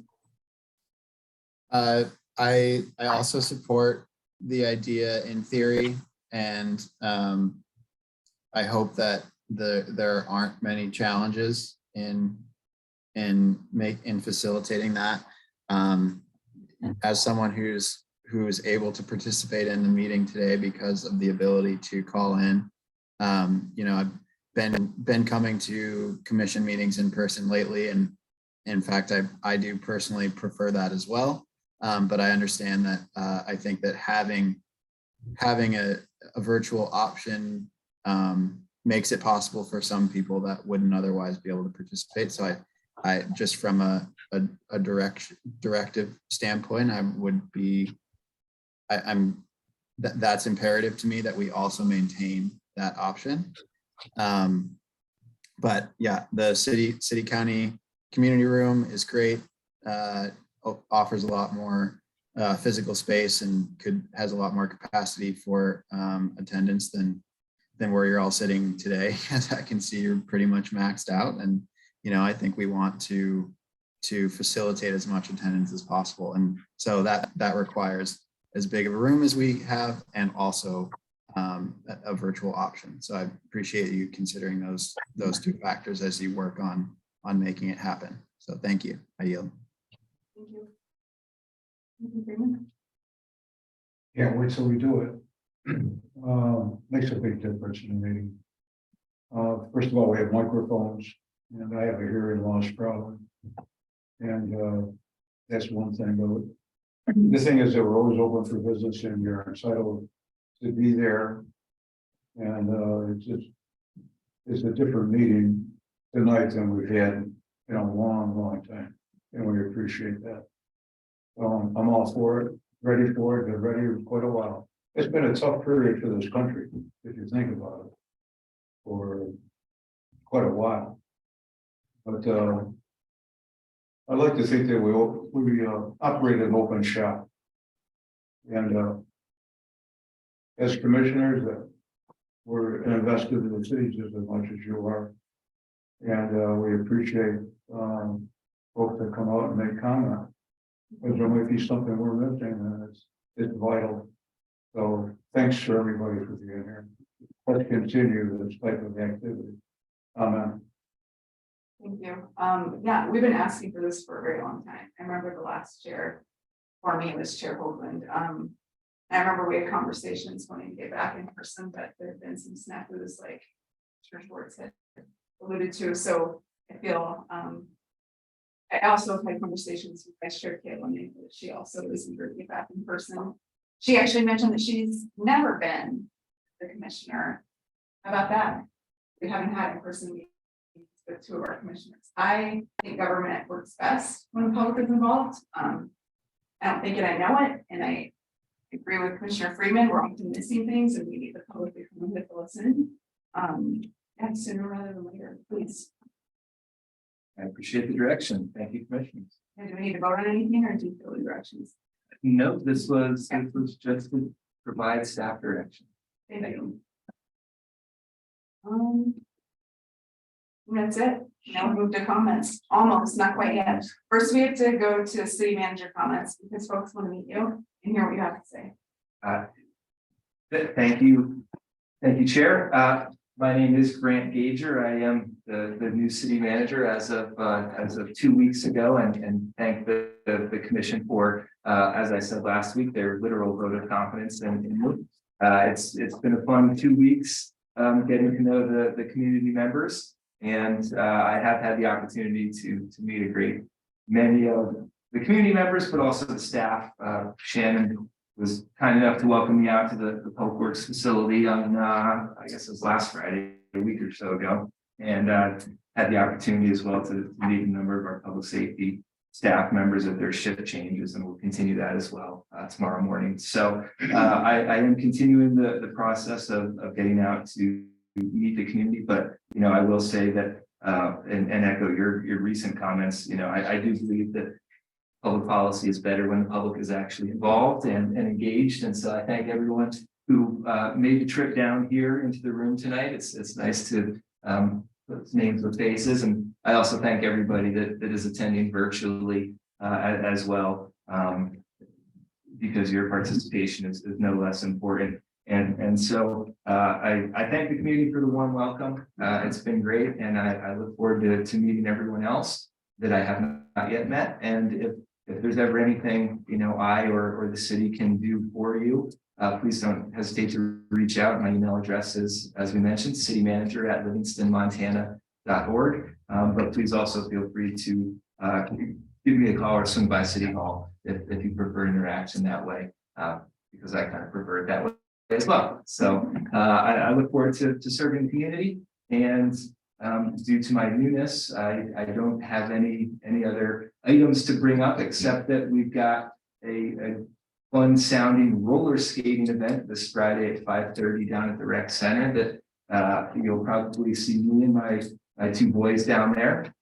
I also support the idea in theory, and I hope that there aren't many challenges in facilitating that. As someone who's able to participate in the meeting today because of the ability to call in, I've been coming to commission meetings in person lately, and in fact, I do personally prefer that as well. But I understand that I think that having a virtual option makes it possible for some people that wouldn't otherwise be able to participate. So I just from a directive standpoint, that's imperative to me that we also maintain that option. But yeah, the city county community room is great. Offers a lot more physical space and has a lot more capacity for attendance than where you're all sitting today. As I can see, you're pretty much maxed out, and I think we want to facilitate as much attendance as possible, and so that requires as big of a room as we have, and also a virtual option. So I appreciate you considering those two factors as you work on making it happen. So thank you. I yield. Thank you. Can't wait till we do it. Makes a big difference in the meeting. First of all, we have microphones, and I have a hearing loss problem. And that's one thing. But the thing is that we're always open for business, and you're entitled to be there. And it's a different meeting tonight than we've had in a long time, and we appreciate that. I'm all for it. ready for it, been ready for quite a while. It's been a tough period for this country, if you think about it, for quite a while. But I like to think that we operate an open shop. And as commissioners, we're invested in the city just as much as you are. And we appreciate folks that come out and make comment. Because there might be something we're missing and it's vital. So thanks for everybody for being here. Let's continue this type of activity. Amen. Thank you. Yeah, we've been asking for this for a very long time. I remember the last chair, for me, it was Chair Hoagland. I remember we had conversations wanting to get back in person, but there have been some snafus like Chair Schwartz had alluded to. So I feel, I also have had conversations with Vice Chair Caitlin, but she also is eager to get back in person. She actually mentioned that she's never been the commissioner. How about that? We haven't had in-person meetings with two of our commissioners. I think government works best when the public is involved. I don't think it, I know it, and I agree with Commissioner Freeman. We're often missing things and we need the public to come in to listen. And sooner rather than later, please. I appreciate the direction. Thank you, commissioners. And do we need to vote on anything or do you feel the directions? No, this was just to provide staff direction. Thank you. That's it. Now we move to comments. Almost, not quite yet. First, we have to go to city manager comments because folks want to meet you and hear what you have to say. Thank you. Thank you, Chair. My name is Grant Gager. I am the new city manager as of 2 weeks ago, and thank the commission for, as I said last week, their literal vote of confidence in me. It's been a fun 2 weeks getting to know the community members, and I have had the opportunity to meet a great many of the community members, but also the staff. Shannon was kind enough to welcome me out to the Public Works facility on, I guess it was last Friday, a week or so ago. And had the opportunity as well to meet a number of our public safety staff members of their shift changes, and we'll continue that as well tomorrow morning. So I am continuing the process of getting out to meet the community, but, you know, I will say that, and echo your recent comments, you know, I do believe that public policy is better when the public is actually involved and engaged. And so I thank everyone who made the trip down here into the room tonight. It's nice to put names with faces. And I also thank everybody that is attending virtually as well, because your participation is no less important. And so I thank the community for the warm welcome. It's been great. And I look forward to meeting everyone else that I have not yet met. And if there's ever anything, you know, I or the city can do for you, please don't hesitate to reach out. My email address is, as we mentioned, citymanager@livingstonmontana.org. But please also feel free to give me a call or swing by City Hall if you prefer interaction that way, because I kind of prefer it that way as well. So I look forward to serving the community, and due to my newness, I don't have any other items to bring up, except that we've got a fun sounding roller skating event this Friday at 5:30 down at the rec center that you'll probably see me and my two boys down there.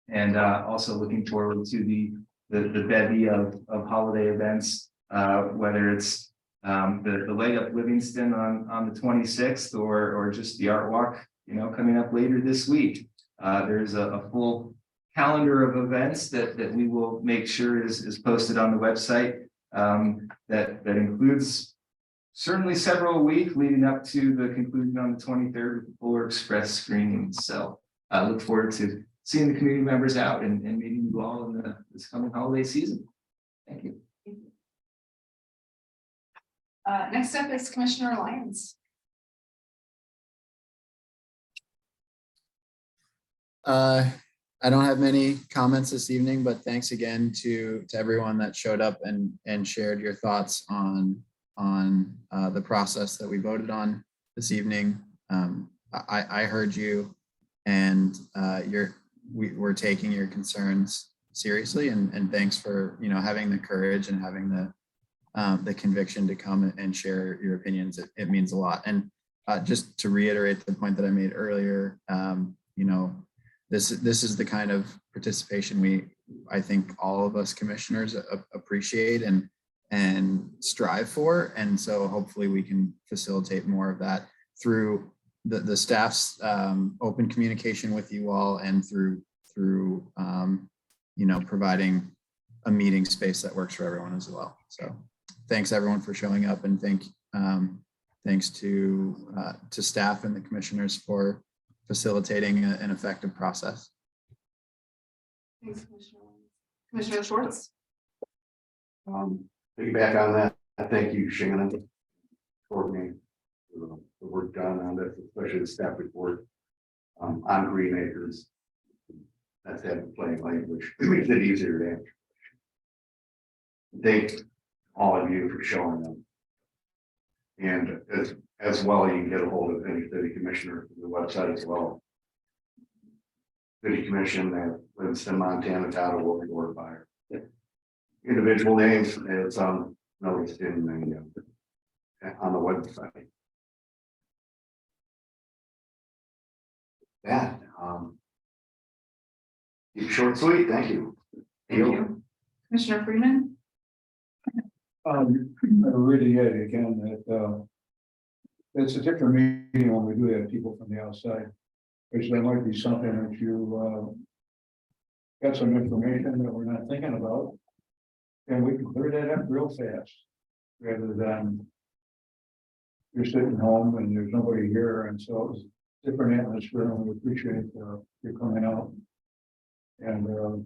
And also looking forward to the bevy of holiday events, whether it's the Light Up Livingston on the 26th or just the Art Walk, you know, coming up later this week. There's a full calendar of events that we will make sure is posted on the website, that includes certainly several a week leading up to the conclusion on the 23rd with the Fuller Express screening. So I look forward to seeing the community members out and meeting you all in this coming holiday season. Thank you. Next up is Commissioner Lyons. I don't have many comments this evening, but thanks again to everyone that showed up and shared your thoughts on the process that we voted on this evening. I heard you, and we're taking your concerns seriously, and thanks for, you know, having the courage and having the conviction to come and share your opinions. It means a lot. And just to reiterate the point that I made earlier, you know, this is the kind of participation I think all of us commissioners appreciate and strive for. And so hopefully we can facilitate more of that through the staff's open communication with you all and through you know, providing a meeting space that works for everyone as well. So thanks everyone for showing up, and thanks to staff and the commissioners for facilitating an effective process. Thanks, Commissioner Schwartz. Piggyback on that, thank you, Shannon. Courtney, for the work done on this, especially the staff report on Green Acres. That's had plain language, it makes it easier to answer. Thank all of you for showing them. And as well, you can get a hold of any city commissioner from the website as well. City Commission at Livingston, Montana.org or by individual names, it's noticed in the on the website. Yeah, keep it short, sweet, thank you. Thank you. Commissioner Freeman. I really add again that it's a different meeting when we do have people from the outside. Which there might be something that you got some information that we're not thinking about. And we can clear that up real fast, rather than you're sitting home and there's nobody here, and so it's a different atmosphere, and we appreciate you coming out. And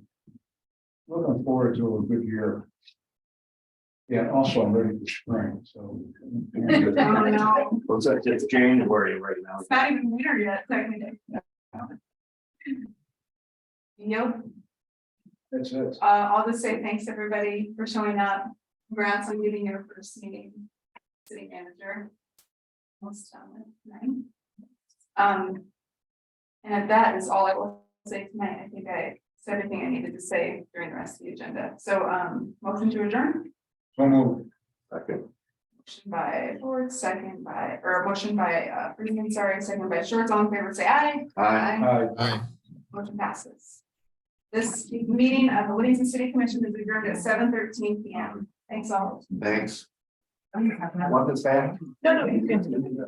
looking forward to a good year. Yeah, also I'm ready for spring, so. Oh, no. What's that, it's January right now. It's not even winter yet, technically. Yep. That's it. I'll just say thanks, everybody, for showing up. Congrats on getting your first meeting, city manager. Almost done with tonight. And that is all I will say tonight. I think I said everything I needed to say during the rest of the agenda. So, motion to adjourn. So moved. Second. Motion by Ford, second by, or motion by Freeman, sorry, second by Shorts. All in favor, say aye. Aye. Aye. Motion passes. This meeting of the Livingston City Commission is adjourned at 7:13 p.m. Thanks all. Thanks. Want this back? No, you can.